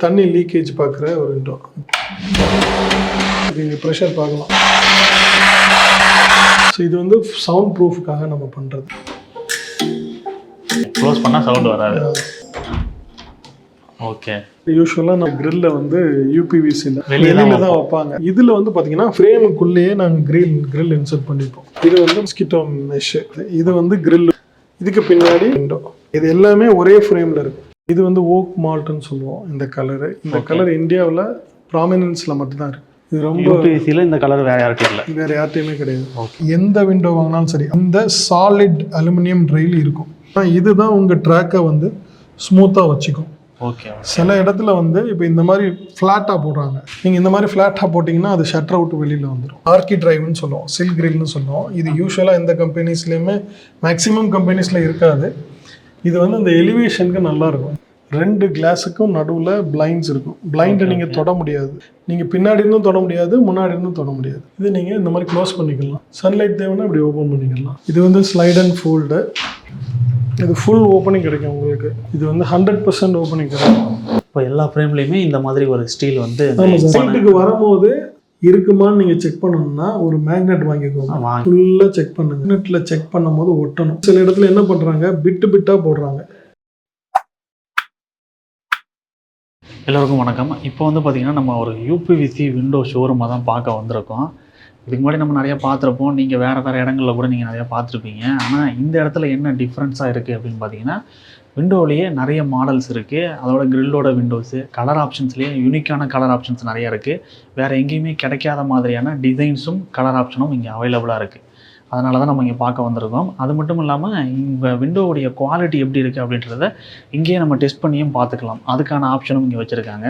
தண்ணி லீக்கேஜ் பார்க்குற ஒரு விண்டோ. இது ப்ரெஷர் பார்க்கலாம். ஸோ இது வந்து சவுண்ட் ப்ரூஃப்காக நம்ம பண்ணுறது. க்ளோஸ் பண்ணால் சவுண்ட் வராது. ஓகே. யூஸ்வலாக நம்ம கிரில்ல வந்து யூபிவிசியில் வெளியில தான் வைப்பாங்க. இதில் வந்து பார்த்தீங்கன்னா ஃப்ரேமுக்குள்ளேயே நாங்கள் கிரில் இன்சர்ட் பண்ணிப்போம். இது வந்து மஸ்கிட்டோ மெஷ், இது வந்து கிரில், இதுக்கு பின்னாடி விண்டோ. இது எல்லாமே ஒரே ஃப்ரேமில் இருக்கும். இது வந்து ஓக் மால்ட்னு சொல்லுவோம். இந்த கலரு, இந்த கலர் இந்தியாவில் ப்ராமினன்ஸில் மட்டும்தான் இருக்குது. இது ரொம்ப யூபிவிசியில் இந்த கலர் வேறு யார்ட்டையும் இல்லை, வேறு யார்ட்டையுமே கிடையாது. எந்த விண்டோ வாங்கினாலும் சரி அந்த சாலிட் அலுமினியம் ட்ரெயில் இருக்கும். இதுதான் உங்கள் ட்ராக்கை வந்து ஸ்மூத்தாக வச்சுக்கும். ஓகே. சில இடத்துல வந்து இப்போ இந்த மாதிரி ஃப்ளாட்டாக போடுறாங்க. நீங்கள் இந்த மாதிரி ஃப்ளாட்டாக போட்டிங்கன்னா அது ஷட்டர் அவுட் வெளியில் வந்துடும். ஆர்கி டிரைவ்னு சொல்லுவோம், சில் கிரில்னு சொல்லுவோம். இது யூஸ்வலாக எந்த கம்பெனிஸ்லேயுமே மேக்ஸிமம் கம்பெனிஸில் இருக்காது. இது வந்து அந்த எலிவேஷனுக்கு நல்லாயிருக்கும். ரெண்டு கிளாஸுக்கும் நடுவில் பிளைண்ட்ஸ் இருக்கும். பிளைண்டை நீங்கள் தொட முடியாது. நீங்கள் பின்னாடி இருந்தும் தொட முடியாது, முன்னாடி இருந்தும் தொட முடியாது. இது நீங்கள் இந்த மாதிரி க்ளோஸ் பண்ணிக்கலாம். சன்லைட் தேவைன்னா இப்படி ஓப்பன் பண்ணிக்கலாம். இது வந்து ஸ்லைட் அண்ட் ஃபோல்டு. இது ஃபுல் ஓப்பனிங் கிடைக்கும் உங்களுக்கு. இது வந்து 100% ஓப்பனிங் கிடைக்கும். இப்போ எல்லா ஃப்ரேம்லேயுமே இந்த மாதிரி ஒரு ஸ்டீல் வந்து சைட்டுக்கு வரும்போது இருக்குமான்னு நீங்கள் செக் பண்ணணும்னா ஒரு மேக்னெட் வாங்கிக்கோங்க. ஃபுல்லாக செக் பண்ணுங்க. மேக்னெட்டில் செக் பண்ணும்போது ஒட்டணும். சில இடத்துல என்ன பண்ணுறாங்க, பிட்டாக போடுறாங்க. எல்லோருக்கும் வணக்கம். இப்போ வந்து பார்த்திங்கன்னா நம்ம ஒரு யூபிவிசி விண்டோ ஷோரூமாக தான் பார்க்க வந்திருக்கோம். இதுக்கு முன்னாடி நம்ம நிறையா பார்த்துருப்போம். நீங்கள் வேறு இடங்களில் கூட நீங்கள் நிறையா பார்த்துருப்பீங்க. ஆனால் இந்த இடத்துல என்ன டிஃப்ரென்ஸாக இருக்குது அப்படின்னு பார்த்தீங்கன்னா, விண்டோவிலேயே நிறைய மாடல்ஸ் இருக்குது. அதோட கிரில்லோட விண்டோஸு, கலர் ஆப்ஷன்ஸ்லேயே யூனிக்கான கலர் ஆப்ஷன்ஸ் நிறைய இருக்குது. வேறு எங்கேயுமே கிடைக்காத மாதிரியான டிசைன்ஸும் கலர் ஆப்ஷனும் இங்கே அவைலபிளாக இருக்குது. அதனால தான் நம்ம இங்கே பார்க்க வந்திருக்கோம். அது மட்டும் இல்லாமல் இங்கே விண்டோவுடைய குவாலிட்டி எப்படி இருக்குது அப்படின்றத இங்கேயே நம்ம டெஸ்ட் பண்ணியும் பார்த்துக்கலாம். அதுக்கான ஆப்ஷனும் இங்கே வச்சுருக்காங்க.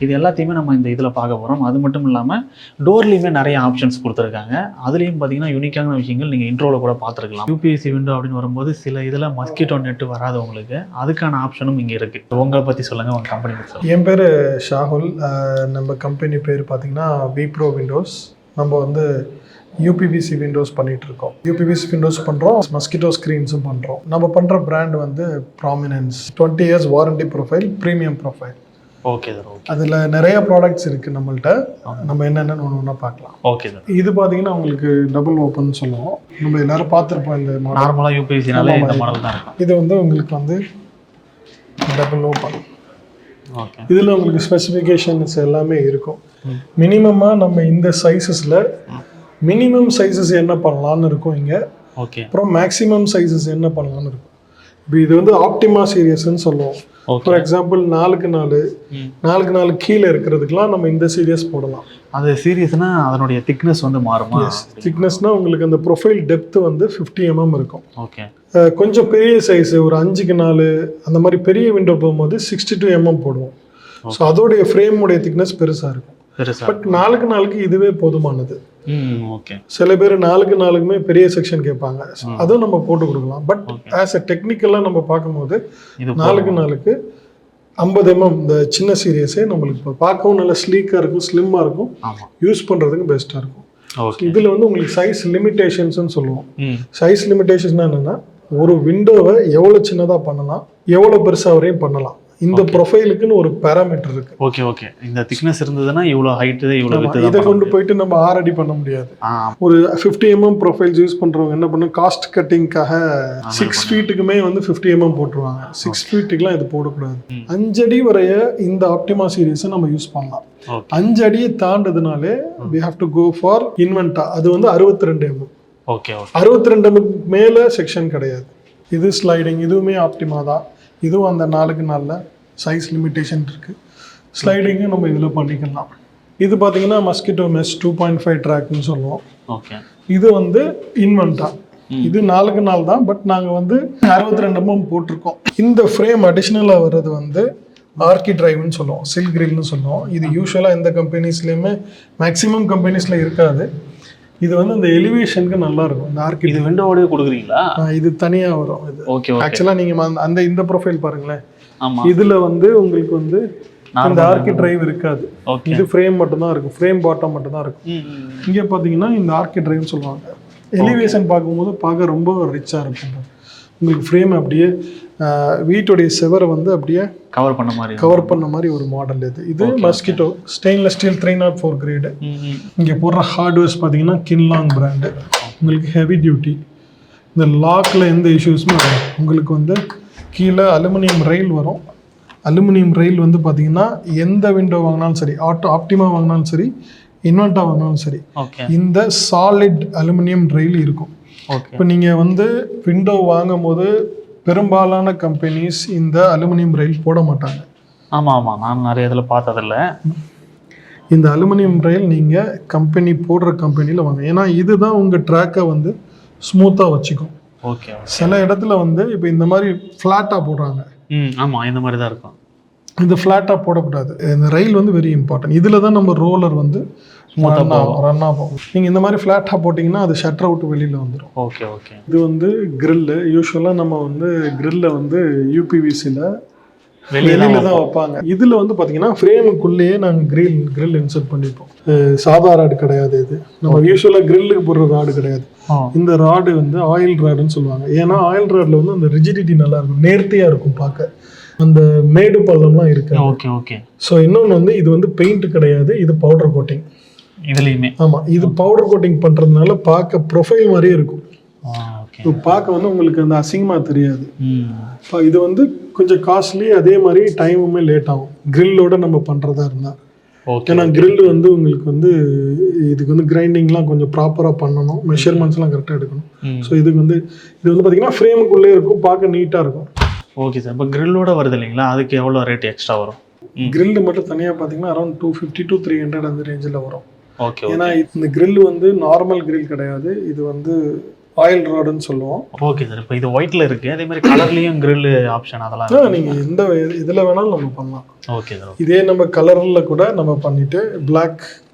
இது எல்லாத்தையுமே நம்ம இந்த இதில் பார்க்க போகிறோம். அது மட்டும் இல்லாமல் டோர்லேயுமே நிறைய ஆப்ஷன்ஸ் கொடுத்துருக்காங்க. அதுலேயும் பார்த்தீங்கன்னா யூனிக்கான விஷயங்கள் நீங்கள் இன்ட்ரோவில் கூட பார்த்துருக்கலாம். யூபிஎஸ்சி விண்டோ அப்படின்னு வரும்போது சில இதில் மஸ்கிட்டோ நெட்டு வராது உங்களுக்கு. அதுக்கான ஆப்ஷனும் இங்கே இருக்குது. உங்களை பற்றி சொல்லுங்கள், உங்கள் கம்பெனி பற்றி சொல்லுங்கள். என் பேர் ஷாகுல். நம்ம கம்பெனி பேர் பார்த்தீங்கன்னா விப்ரோ விண்டோஸ். நம்ம வந்து யூபிவிசி விண்டோஸ் பண்ணிட்டு இருக்கோம். யூபிவிசி விண்டோஸ் பண்ணுறோம், மஸ்கிட்டோ ஸ்க்ரீன்ஸும் பண்ணுறோம். நம்ம பண்ணுற பிராண்ட் வந்து prominence. 20 years warranty profile, premium profile. Okay sir. Okay. அதில் நிறைய ப்ராடக்ட்ஸ் இருக்குது நம்மள்ட்ட. நம்ம என்னென்னு ஒன்று பார்க்கலாம். Okay sir. இது பார்த்தீங்கன்னா உங்களுக்கு டபுள் ஓப்பன் சொல்லுவோம். நம்ம எல்லாரும் பார்த்துருப்போம். இந்த நார்மலாக யூபிவிசினாலே இந்த மாடல் தான் இருக்கும். இது வந்து உங்களுக்கு வந்து டபுள் ஓப்பன். ஓகே. இதில் உங்களுக்கு ஸ்பெசிஃபிகேஷன்ஸ் எல்லாமே இருக்கும். மினிமமாக நம்ம இந்த சைஸஸில் மினிமம் சைஸஸ் என்ன பண்ணலான்னு இருக்கும் இங்கே. ஓகே. அப்புறம் மேக்ஸிமம் சைஸஸ் என்ன பண்ணலான்னு இருக்கும். இப்போ இது வந்து ஆப்டிமா சீரியஸ்ன்னு சொல்லுவோம். ஃபார் எக்ஸாம்பிள் 4x4 கீழே இருக்கிறதுக்கெலாம் நம்ம இந்த சீரியஸ் போடலாம். அது சீரியஸ்னா அதனுடைய திக்னஸ் வந்து மாறுமா? திக்னஸ்னால் உங்களுக்கு அந்த ப்ரொஃபைல் டெப்த்து வந்து 50 mm இருக்கும். ஓகே. கொஞ்சம் பெரிய சைஸு ஒரு 5x4 அந்த மாதிரி பெரிய விண்டோ போகும்போது 62 mm போடுவோம். ஸோ அதோடைய ஃப்ரேமுடைய திக்னஸ் பெருசாக இருக்கும். பட் 4x4 இதுவே போதுமானது. ஓகே. சில பேர் 4x4 பெரிய செக்ஷன் கேட்பாங்க. அதுவும் நம்ம போட்டு கொடுக்கலாம். பட் ஆஸ் அ டெக்னிக்கலாக நம்ம பார்க்கும்போது 4x4 50 mm இந்த சின்ன சீரியஸே நம்மளுக்கு இப்போ பார்க்கவும் நல்லா ஸ்லீக்காக இருக்கும், ஸ்லிம்மாக இருக்கும், யூஸ் பண்ணுறதுக்கு பெஸ்ட்டாக இருக்கும். இதில் வந்து உங்களுக்கு சைஸ் லிமிட்டேஷன்ஸ்னு சொல்லுவோம். சைஸ் லிமிட்டேஷன்ஸ்னா என்னென்னா, ஒரு விண்டோவை எவ்வளோ சின்னதாக பண்ணலாம், எவ்வளோ பெருசாக வரையும் பண்ணலாம். இந்த ப்ரொஃபைலுக்குன்னு ஒரு பேராமீட்டர் இருக்கு. ஓகே. ஓகே. இந்த திக்னஸ் இருந்ததுன்னா இவ்வளோ ஹைட்டு, இவ்வளோ வித்து. இதை கொண்டு போயிட்டு நம்ம 6 அடி பண்ண முடியாது. ஒரு 50 mm ப்ரொஃபைல்ஸ் யூஸ் பண்ணுறவங்க என்ன பண்ண, காஸ்ட் கட்டிங்காக 6 ஃபீட்டுக்குமே வந்து 50 mm போட்டுருவாங்க. 6 ஃபீட்டுக்குலாம் இது போடக்கூடாது. 5 அடி வரைய இந்த ஆப்டிமா சீரியஸை நம்ம யூஸ் பண்ணலாம். 5 அடியை தாண்டதுனாலே we have to go for இன்வென்டா. அது வந்து 62 mm. ஓகே. 62 mm மேலே செக்ஷன் கிடையாது. இது ஸ்லைடிங், இதுவுமே ஆப்டிமா தான். இதுவும் அந்த 4x4 சைஸ் லிமிட்டேஷன் இருக்குது. ஸ்லைடிங்கு நம்ம இதில் பண்ணிக்கலாம். இது பார்த்தீங்கன்னா மஸ்கிட்டோ மெஷ் 2.5 ட்ராக்னு சொல்லுவோம். ஓகே. இது வந்து இன்வென்டா. இது 4x4 தான். பட் நாங்கள் வந்து 62 mm போட்டிருக்கோம். இந்த ஃப்ரேம் அடிஷ்னலாக வர்றது வந்து ஆர்கி டிரைவ்னு சொல்லுவோம், சில் கிரில்னு சொல்லுவோம். இது யூஸ்வலாக எந்த கம்பெனிஸ்லேயுமே மேக்ஸிமம் கம்பெனிஸில் இருக்காது. இது வந்து அந்த எலிவேஷனுக்கு நல்லா இருக்கும். இந்த ஆர்கி இது விண்டோவோடய கொடுக்குறீங்களா? இது தனியாக வரும். இது ஓகே. ஆக்சுவலாக நீங்கள் இந்த ப்ரொஃபைல் பாருங்களேன். இதில் வந்து உங்களுக்கு வந்து இந்த ஆர்கி டிரைவ் இருக்காது. இது ஃப்ரேம் மட்டும்தான் இருக்கும், ஃப்ரேம் பாட்டம் மட்டும்தான் இருக்கும். இங்கே பார்த்தீங்கன்னா இந்த ஆர்கி டிரைவ்னு சொல்லுவாங்க. எலிவேஷன் பார்க்கும்போது பார்க்க ரொம்ப ரிச்சாக இருக்கும். உங்களுக்கு ஃப்ரேம் அப்படியே வீட்டுடைய செவரை வந்து அப்படியே கவர் பண்ண மாதிரி ஒரு மாடல் இது மஸ்கிட்டோ ஸ்டெயின்லெஸ் ஸ்டீல் 304 கிரேடு. இங்கே போடுற ஹார்ட்வேர்ஸ் பார்த்தீங்கன்னா கின்லாங் பிராண்டு. உங்களுக்கு ஹெவி டியூட்டி. இந்த லாக்கில் எந்த இஷ்யூஸுமே வரும். உங்களுக்கு வந்து கீழே அலுமினியம் ரெயில் வரும். அலுமினியம் ரெயில் வந்து பார்த்தீங்கன்னா எந்த விண்டோ வாங்கினாலும் சரி, ஆப்டிமா வாங்கினாலும் சரி, இன்வெர்ட்டா வாங்கினாலும் சரி, இந்த சாலிட் அலுமினியம் ரெயில் இருக்கும். இப்போ நீங்கள் வந்து விண்டோ வாங்கும் போது பெரும்பாலான கம்பெனிஸ் இந்த அலுமினியம் ரெயில் போட மாட்டாங்க. ஆமாம், நான் நிறைய இதில் பார்த்ததில்ல. இந்த அலுமினியம் ரெயில் நீங்கள் கம்பெனி போடுற கம்பெனியில் வாங்க. ஏன்னா இதுதான் உங்கள் ட்ராக்கை வந்து ஸ்மூத்தாக வச்சுக்கும். ஓகே. சில இடத்துல வந்து இப்போ இந்த மாதிரி ஃப்ளாட்டாக போடுறாங்க. ஆமாம், இந்த மாதிரி தான் இருக்கும். இந்த ஃப்ளாட்டாக போடக்கூடாது. இந்த ரயில் வந்து வெரி இம்பார்ட்டன்ட். இதில் தான் நம்ம ரோலர் வந்து ரன் ஆகும். நீங்கள் இந்த மாதிரி ஃப்ளாட்டாக போட்டிங்கன்னா அது ஷட்டரை விட்டு வெளியில் வந்துடும். ஓகே. இது வந்து கிரில்லு. யூஸ்வலாக நம்ம வந்து கிரில்லை வந்து யூபிவிசியில் வெளியில தான் வைப்பாங்க. இதில் வந்து பார்த்தீங்கன்னா ஃப்ரேமுக்குள்ளேயே நாங்கள் கிரில் இன்சர்ட் பண்ணிப்போம். சாதா ராடு கிடையாது இது. நம்ம யூஸ்வலாக கிரில்லுக்கு போடுற ராடு கிடையாது. இந்த ராடு வந்து ஆயில் ராடுன்னு சொல்லுவாங்க. ஏன்னா ஆயில் ராடில் வந்து அந்த ரிஜிடிட்டி நல்லா இருக்கும், நேர்த்தியாக இருக்கும் பார்க்க. அந்த மேடு பள்ளம்லாம் இருக்கு. ஓகே. ஸோ இன்னொன்று வந்து இது வந்து பெயிண்ட் கிடையாது, இது பவுடர் கோட்டிங். இதுலேயுமே ஆமாம், இது பவுடர் கோட்டிங் பண்ணுறதுனால பார்க்க ப்ரொஃபைல் மாதிரியே இருக்கும். பார்க்க வந்து உங்களுக்கு அந்த அசிங்கமாக தெரியாது. இது வந்து கொஞ்சம் காஸ்ட்லி, அதே மாதிரி டைமுமே லேட் ஆகும் கிரில்லோட நம்ம பண்ணுறதா இருந்தால். ஏன்னா கிரில் வந்து உங்களுக்கு வந்து இதுக்கு வந்து கிரைண்டிங்லாம் கொஞ்சம் ப்ராப்பராக பண்ணணும், மெஷர்மெண்ட்ஸ்லாம் கரெக்டாக எடுக்கணும். ஸோ இது வந்து பார்த்தீங்கன்னா ஃப்ரேமுக்குள்ளே இருக்கும், பார்க்க நீட்டாக இருக்கும். Okay sir. இப்போ கிரில்லோட வருது இல்லைங்களா, அதுக்கு எவ்வளோ ரேட் எக்ஸ்ட்ரா வரும்? கிரில் மட்டும் தனியாக பார்த்தீங்கன்னா அரௌண்ட் 250 to 300 அந்த ரேஞ்சில் வரும். ஓகே. ஏன்னா இந்த கிரில் வந்து நார்மல் கிரில் கிடையாது, இது வந்து ஆயில் ராடுன்னு சொல்லுவோம். Okay sir. இப்போ இது ஒயிட்ல இருக்கு, அதே மாதிரி கலர்லயும் கிரில் ஆப்ஷன் அதெல்லாம் நீங்கள் எந்த இதில் வேணாலும் நம்ம பண்ணலாம். Okay sir. இதே நம்ம கலரில் கூட நம்ம பண்ணிட்டு பிளாக்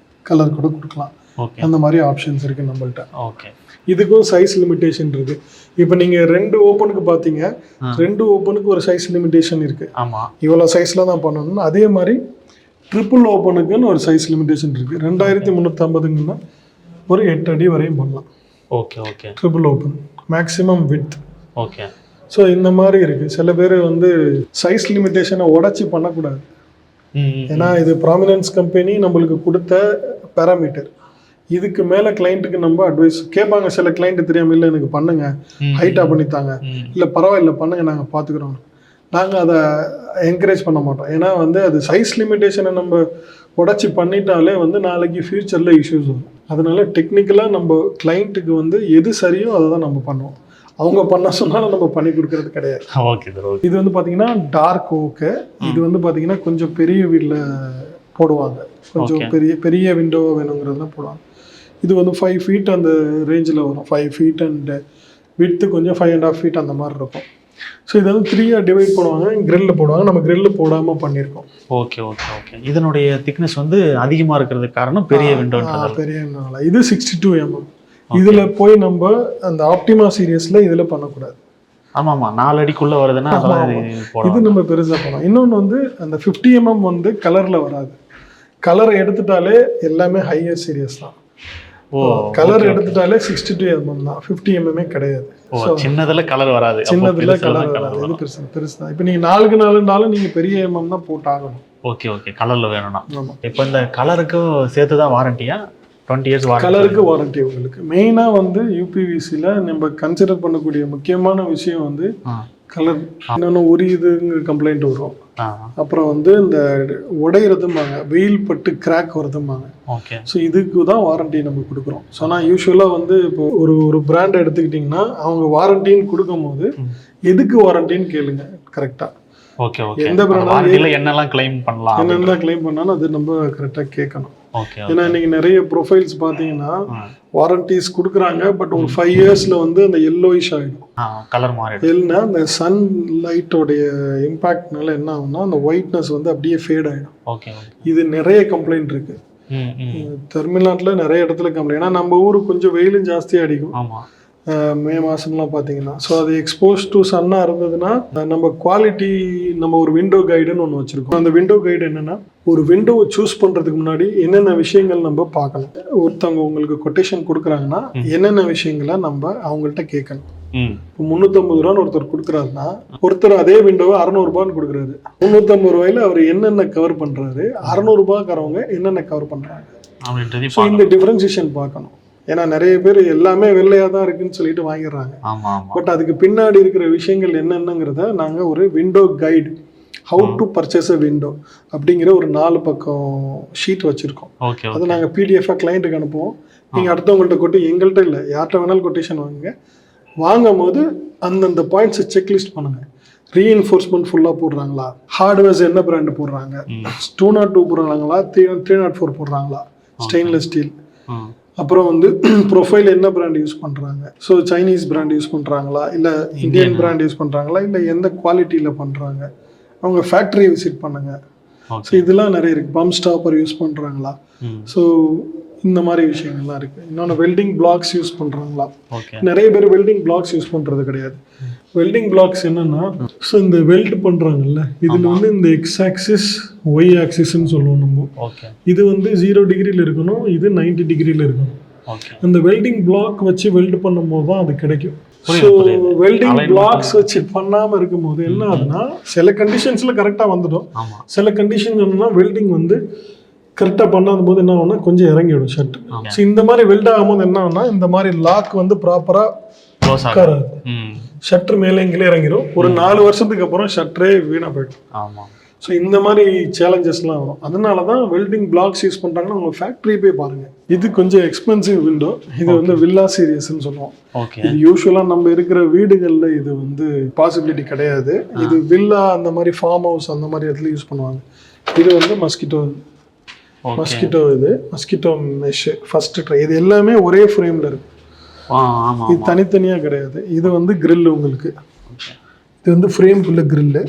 கலர் கூட கொடுக்கலாம். ஓகே. அந்த மாதிரி ஆப்ஷன்ஸ் இருக்குது நம்மள்ட்ட. ஓகே. இதுக்கும் சைஸ் லிமிட்டேஷன் இருக்குது. இப்போ நீங்கள் 2 ஓப்பனுக்கு பார்த்தீங்க, 2 ஓப்பனுக்கு ஒரு சைஸ் லிமிட்டேஷன் இருக்குது. ஆமாம், இவ்வளோ சைஸில் தான் பண்ணணும். அதே மாதிரி ட்ரிபிள் ஓப்பனுக்குன்னு ஒரு சைஸ் லிமிட்டேஷன் இருக்குது. 2350ங்கன்னா ஒரு 8 அடி வரையும் பண்ணலாம். Okay. Triple open maximum with. Okay. So இந்த மாதிரி இருக்குது. சில பேர் வந்து சைஸ் லிமிட்டேஷனை உடச்சி பண்ணக்கூடாது. ஏன்னா இது ப்ராமினன்ஸ் கம்பெனி நம்மளுக்கு கொடுத்த பேராமீட்டர். இதுக்கு மேலே கிளைண்ட்டுக்கு நம்ம அட்வைஸ் கேட்பாங்க. சில கிளைண்ட் தெரியாமல் இல்லை எனக்கு பண்ணுங்க, ஹைட்டாக பண்ணித்தாங்க, இல்லை பரவாயில்ல பண்ணுங்க நாங்கள் பார்த்துக்குறோம். நாங்கள் அதை என்கரேஜ் பண்ண மாட்டோம். ஏன்னா வந்து அது சைஸ் லிமிட்டேஷனை நம்ம உடச்சி பண்ணிட்டாலே வந்து நாளைக்கு ஃப்யூச்சரில் இஷ்யூஸ் வரும். அதனால டெக்னிக்கலாக நம்ம கிளைண்ட்டுக்கு வந்து எது சரியோ அதை தான் நம்ம பண்ணுவோம். அவங்க பண்ண சொன்னாலும் நம்ம பண்ணி கொடுக்கறது கிடையாது. ஓகே. இது வந்து பார்த்தீங்கன்னா டார்க் ஓக்கு. இது வந்து பார்த்தீங்கன்னா கொஞ்சம் பெரிய வீட்டில் போடுவாங்க, கொஞ்சம் பெரிய விண்டோவாக வேணுங்கிறதுலாம் போடுவாங்க. இது வந்து 5 feet அந்த ரேஞ்சில் வரும். 5 feet அண்ட் விட்த்து கொஞ்சம் 5.5 feet அந்த மாதிரி இருக்கும். ஸோ இதை வந்து 3 டிவைட் பண்ணுவாங்க, கிரில்லில் போடுவாங்க. நம்ம கிரில்லில் போடாமல் பண்ணியிருக்கோம். ஓகே. இதனுடைய திக்னஸ் வந்து அதிகமாக இருக்கிறதுக்கு காரணம் பெரிய விண்டோ. பெரியனால இது 62 mm. இதில் போய் நம்ம அந்த ஆப்டிமா சீரியஸில் இதில் பண்ணக்கூடாது. ஆமாம், 4 அடிக்குள்ளே வருதுன்னா இது நம்ம பெருசாக பண்ணோம். இன்னொன்று வந்து அந்த 50 mm வந்து கலரில் வராது. கலரை எடுத்துட்டாலே எல்லாமே ஹையர் சீரியஸ் தான். கலர் எடுத்துட்டாலே 62 mm தான், 50 mm கிடையாது. சின்னதுல கலர் வராது. சின்னதுல கலர் வராது. இது பெருசு தான். இப்போ நீங்க 4க்கு 4னாலும் நீங்க பெரிய mm தான் போட்டாகணும். ஓகே. கலர்ல வேணும்னா. இப்போ இந்த கலருக்கும் சேர்த்து தான் வாரண்டியா? 20 years வாரண்டி. கலருக்கு வாரண்டி உங்களுக்கு. மெயினா வந்து யூபிவிசில நம்ம கன்சிடர் பண்ணக்கூடிய முக்கியமான விஷயம் வந்து கலர். இன்னொன்று உரியுதுங்கிற கம்ப்ளைண்ட் வரும். அப்புறம் வந்து இந்த உடையிறதும்பாங்க, வெயில் பட்டு கிராக் வருதும்பாங்க. ஸோ இதுக்கு தான் வாரண்டி நம்ம கொடுக்குறோம். ஸோ ஆனால் யூஸ்வலாக வந்து இப்போ ஒரு பிராண்ட் எடுத்துக்கிட்டிங்கன்னா அவங்க வாரண்டின்னு கொடுக்கும் போது எதுக்கு வாரண்டின்னு கேளுங்க கரெக்டாக. எந்த பிராண்ட் என்னெல்லாம் கிளைம் பண்ணாலும் அது நம்ம கரெக்டாக கேட்கணும். ஏன்னா இன்னைக்கு நிறைய ப்ரொஃபைல்ஸ் பார்த்தீங்கன்னா வாரண்டிஸ் கொடுக்குறாங்க, பட் ஒரு 5 yearsல வந்து அந்த எல்லோயிஷ் ஆகிடும், கலர் மாறிடும். இல்லைன்னா அந்த சன் லைட்டோடைய இம்பாக்ட்னால என்ன ஆகும்னா அந்த ஒயிட்னஸ் வந்து அப்படியே ஃபேட் ஆகிடும். இது நிறைய கம்ப்ளைண்ட் இருக்கு தமிழ்நாட்டில், நிறைய இடத்துல கம்ப்ளைண்ட். ஏன்னா நம்ம ஊரு கொஞ்சம் வெயிலும் ஜாஸ்தியாக அடிக்கும் மே மாதம்லாம் பார்த்தீங்கன்னா. ஸோ அது எக்ஸ்போஸ் டு சன்னாக இருந்ததுன்னா நம்ம குவாலிட்டி, நம்ம ஒரு விண்டோ கைடுன்னு ஒன்று வச்சுருக்கோம். அந்த விண்டோ கைடு என்னென்னா, ஒரு விண்டோவை சூஸ் பண்ணுறதுக்கு முன்னாடி என்னென்ன விஷயங்கள் நம்ம பார்க்கணும். ஒருத்தவங்க உங்களுக்கு கொட்டேஷன் கொடுக்குறாங்கன்னா என்னென்ன விஷயங்களை நம்ம அவங்கள்ட்ட கேட்கணும். இப்போ 350 ரூபான்னு ஒருத்தர் கொடுக்குறாருன்னா ஒருத்தர் அதே விண்டோவை 600 ரூபான்னு கொடுக்குறாரு. 350 ரூபாயில அவர் என்னென்ன கவர் பண்றாரு, 600 ரூபாய்க்காரவங்க என்னென்ன கவர் பண்றாங்க அப்படின்றது ஸோ இந்த டிஃபரன்சியேஷன் பார்க்கணும். ஏன்னா நிறைய பேர் எல்லாமே வெள்ளையா தான் இருக்குன்னு சொல்லிட்டு வாங்கிடுறாங்க. பட் அதுக்கு பின்னாடி இருக்கிற விஷயங்கள் என்னென்னங்கிறத நாங்க ஒரு window guide, how to purchase a window அப்படிங்கிற ஒரு 4 பக்கம் ஷீட் வச்சிருக்கோம். அதை நாங்கள் பிடிஎஃபாக கிளைண்ட்டுக்கு அனுப்புவோம். நீங்கள் அடுத்தவங்கள்ட்ட கொட்டி, எங்கள்கிட்ட இல்லை யார்கிட்ட வேணாலும் கொட்டேஷன் வாங்குங்க. வாங்கும் போது அந்தந்த பாயிண்ட்ஸை செக்லிஸ்ட் பண்ணுங்க. ரீஎன்ஃபோர்ஸ்மெண்ட் ஃபுல்லாக போடுறாங்களா, ஹார்ட்வேர்ஸ் என்ன பிராண்டு போடுறாங்க, 202 போடுறாங்களா, 304 போடுறாங்களா, ஸ்டெயின்லெஸ் ஸ்டீல், அப்புறம் வந்து ப்ரொஃபைல் என்ன பிராண்ட் யூஸ் பண்ணுறாங்க, ஸோ சைனீஸ் பிராண்ட் யூஸ் பண்ணுறாங்களா இல்லை இந்தியன் பிராண்ட் யூஸ் பண்ணுறாங்களா இல்லை எந்த குவாலிட்டியில் பண்ணுறாங்க, அவங்க ஃபேக்ட்ரி விசிட் பண்ணுங்க. ஸோ இதெல்லாம் நிறைய இருக்குது. பம்ப் ஸ்டாப்பர் யூஸ் பண்ணுறாங்களா, ஸோ இந்த மாதிரி விஷயங்கள்லாம் இருக்குது. இன்னொன்று வெல்டிங் பிளாக்ஸ் யூஸ் பண்ணுறாங்களா. நிறைய பேர் வெல்டிங் பிளாக்ஸ் யூஸ் பண்ணுறது கிடையாது. வெல்டிங் பிளாக்ஸ் என்னன்னா, ஸோ இந்த வெல்ட் பண்ணுறாங்கல்ல, இதில் வந்து இந்த எக்ஸ் ஆக்சிஸ் ஒய் ஆக்சிஸ்ன்னு சொல்லுவோம் நம்ம. இது வந்து 0 டிகிரியில் இருக்கணும், இது 90 டிகிரியில் இருக்கணும். அந்த வெல்டிங் பிளாக் வச்சு வெல்ட் பண்ணும்போது தான் அது கிடைக்கும். ஸோ வெல்டிங் பிளாக்ஸ் வச்சு பண்ணாமல் இருக்கும்போது என்ன ஆகுதுன்னா, சில கண்டிஷன்ஸில் கரெக்டாக வந்துடும், சில கண்டிஷன் என்னன்னா வெல்டிங் வந்து கரெக்டாக பண்ணாத போது என்ன ஆகும்னா கொஞ்சம் இறங்கிடும் ஷர்ட். ஸோ இந்த மாதிரி வெல்ட் ஆகும்போது என்ன ஆகும்னா, இந்த மாதிரி லாக் வந்து ப்ராப்பராக உட்காராது, ஷட்டர் மேலே எங்கேயே இறங்கிடும். ஒரு 4 வருஷத்துக்கு அப்புறம் ஷட்டரே வீணாக போயிடும். ஸோ இந்த மாதிரி சேலஞ்சஸ்லாம் வரும். அதனால தான் வெல்டிங் பிளாக்ஸ் யூஸ் பண்ணுறாங்கன்னா உங்கள் ஃபேக்ட்ரி போய் பாருங்கள். இது கொஞ்சம் எக்ஸ்பென்சிவ் விண்டோ. இது வந்து வில்லா சீரியஸ்ன்னு சொல்லுவோம். இது யூஸ்வலாக நம்ம இருக்கிற வீடுகளில் இது வந்து பாசிபிலிட்டி கிடையாது. இது வில்லா அந்த மாதிரி ஃபார்ம் ஹவுஸ் அந்த மாதிரி இடத்துல யூஸ் பண்ணுவாங்க. இது வந்து மஸ்கிட்டோ இது மஸ்கிட்டோ மெஷ் ஃபர்ஸ்ட் ட்ரை. இது எல்லாமே ஒரே ஃப்ரேமில் இருக்கு, இது தனித்தனியாக கிடையாது. இது வந்து கிரில், உங்களுக்கு இது வந்து ஃப்ரேம்குள்ள கிரில்லு,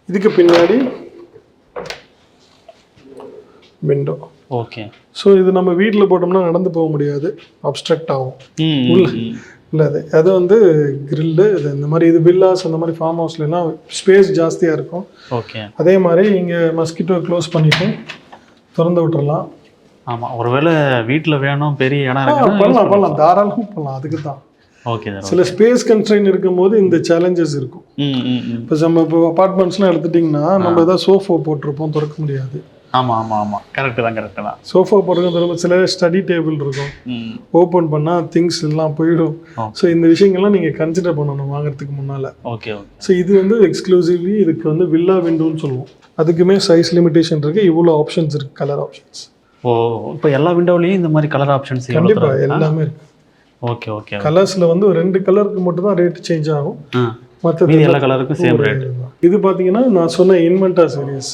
இதுக்கு பின்னாடி விண்டோ. ஸோ இது நம்ம வீட்டில் போட்டோம்னா நடந்து போக முடியாது, அப்ஸ்ட்ரக்ட் ஆகும் உள்ள. இல்லை அது வந்து கிரில்லு. இது இந்த மாதிரி இது வில்லாஸ் அந்த மாதிரி ஃபார்ம் ஹவுஸ்லாம் ஸ்பேஸ் ஜாஸ்தியாக இருக்கும். அதே மாதிரி இங்கே மஸ்கிட்டோ க்ளோஸ் பண்ணிவிட்டு திறந்து விட்டுறலாம். ஆமாம், ஒருவேளை வீட்டில் வேணும் பெரிய இடம் பண்ணலாம், தாராளமாக பண்ணலாம். அதுக்கு தான் சில ஸ்பேஸ் கன்ஸ்ட்ரெயின் இருக்கும்போது இந்த சேலஞ்சஸ் இருக்கும். இப்போ நம்ம இப்போ அப்பார்ட்மெண்ட்ஸ்லாம் எடுத்துட்டிங்கன்னா நம்ம ஏதாவது சோஃபா போட்டிருப்போம், திறக்க முடியாது. கரெக்டு தான். சோஃபா போடுறது சில ஸ்டடி டேபிள் இருக்கும், ஓப்பன் பண்ணால் திங்ஸ் எல்லாம் போயிடும். ஸோ இந்த விஷயங்கள்லாம் நீங்கள் கன்சிடர் பண்ணணும் வாங்குறதுக்கு முன்னால். ஸோ இது வந்து எக்ஸ்க்ளூசிவ்லி இதுக்கு வந்து வில்லா விண்டோன்னு சொல்லுவோம். அதுக்குமே சைஸ் லிமிடேஷன் இருக்குது, இவ்வளோ ஆப்ஷன்ஸ் இருக்குது, கலர் ஆப்ஷன்ஸ். இப்போ எல்லா விண்டோலையும் இந்த மாதிரி கலர் ஆப்ஷன்ஸ் கண்டிப்பாக எல்லாமே இருக்குது. கலர்ஸில் வந்து 2 கலருக்கு மட்டும் தான் ரேட் சேஞ்ச் ஆகும், மற்றது எல்லா கலருக்கும் சேம் ரேட். இது பார்த்தீங்கன்னா நான் சொன்ன இன்வென்டா சீரிஸ்.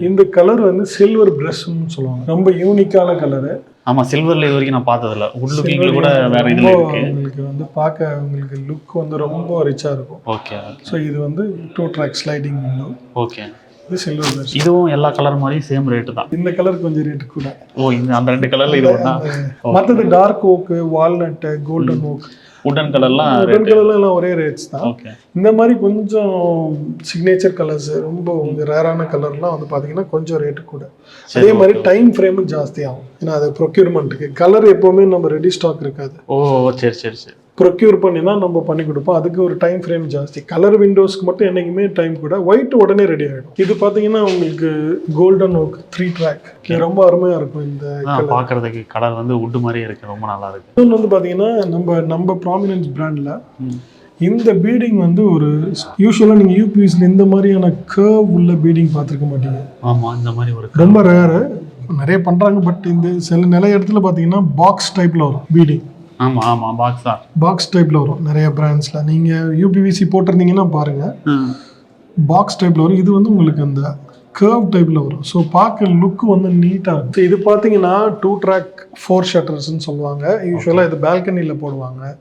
இந்த கலர் வந்து சில்வர் பிரஷ்னு சொல்லுவாங்க, ரொம்ப யூனிக்கான கலரு. ஆமாம், சில்வரில் இது வரைக்கும் நான் பார்த்ததில்ல. உள்ளுக்கு கூட வேறு இதில் இருக்குது. உங்களுக்கு வந்து பார்க்க உங்களுக்கு லுக் வந்து ரொம்ப ரிச்சாக இருக்கும். ஸோ இது வந்து 2 ட்ராக் ஸ்லைடிங் விண்டோ. இது சில்வர் பிரஷ். இதுவும் எல்லா கலர் மாதிரியும் சேம் ரேட்டு தான். இந்த கலர் கொஞ்சம் ரேட்டு கூட. அந்த 2 கலரில் இது ஒன்றா. மற்றது டார்க் ஓக்கு, வால்நட்டு, கோல்டன் ஓக், உடன் கலர்லாம் எல்லாம் ஒரே ரேட்ஸ் தான். இந்த மாதிரி கொஞ்சம் சிக்னேச்சர் கலர்ஸ், ரொம்ப கொஞ்சம் ரேரான கலர்லாம் வந்து பார்த்தீங்கன்னா கொஞ்சம் ரேட்டு கூட. அதே மாதிரி டைம் ஃப்ரேமும் ஜாஸ்தி ஆகும், ஏன்னா அது ப்ரொக்யூர்மெண்ட்டுக்கு. கலர் எப்போவுமே நம்ம ரெடி ஸ்டாக் இருக்காது. சரி. ப்ரொக்யூர் பண்ணி தான் நம்ம பண்ணி கொடுப்போம், அதுக்கு ஒரு டைம் ஃப்ரேம் ஜாஸ்தி. கலர் விண்டோஸ்க்கு மட்டும் என்றைக்குமே டைம் கூட. ஒயிட் உடனே ரெடி ஆகிடும். இது பார்த்தீங்கன்னா உங்களுக்கு கோல்டன் ஓக் 3 ட்ராக், ரொம்ப அருமையாக இருக்கும். இந்த பார்க்குறதுக்கு கலர் வந்து உட்டு மாதிரியே இருக்குது, ரொம்ப நல்லா இருக்குது. இன்னொன்று வந்து பார்த்தீங்கன்னா நம்ம ப்ராமினன்ஸ் பிராண்டில் இந்த பீடிங் வந்து ஒரு யூஸ்வலாக நீங்கள் யூபிஎஸ்ல இந்த மாதிரியான கர்வ் உள்ள பீடிங் பார்த்துருக்க மாட்டீங்க. இந்த மாதிரி ஒரு ரொம்ப ரேரு, நிறைய பண்ணுறாங்க. பட் இந்த நிறைய இடத்துல பார்த்தீங்கன்னா பாக்ஸ் டைப்பில் வரும் பீடிங். பாக்ஸ் டைப்ல வரும் நிறைய பிராண்ட்ஸ்ல. நீங்க யூபிவிசி போட்டிருந்தீங்கன்னா பாருங்க, பாக்ஸ் டைப்ல வரும். இது வந்து உங்களுக்கு அந்த கர்வ் டைப்ல வரும். ஸோ பார்க்க லுக் வந்து நீட்டா இருக்கும். இது பார்த்தீங்கன்னா 2 ட்ராக் 4 ஷட்டர்ஸ்ன்னு சொல்லுவாங்க. யூஸ்வலாக இது பால்கனியில் போடுவாங்க,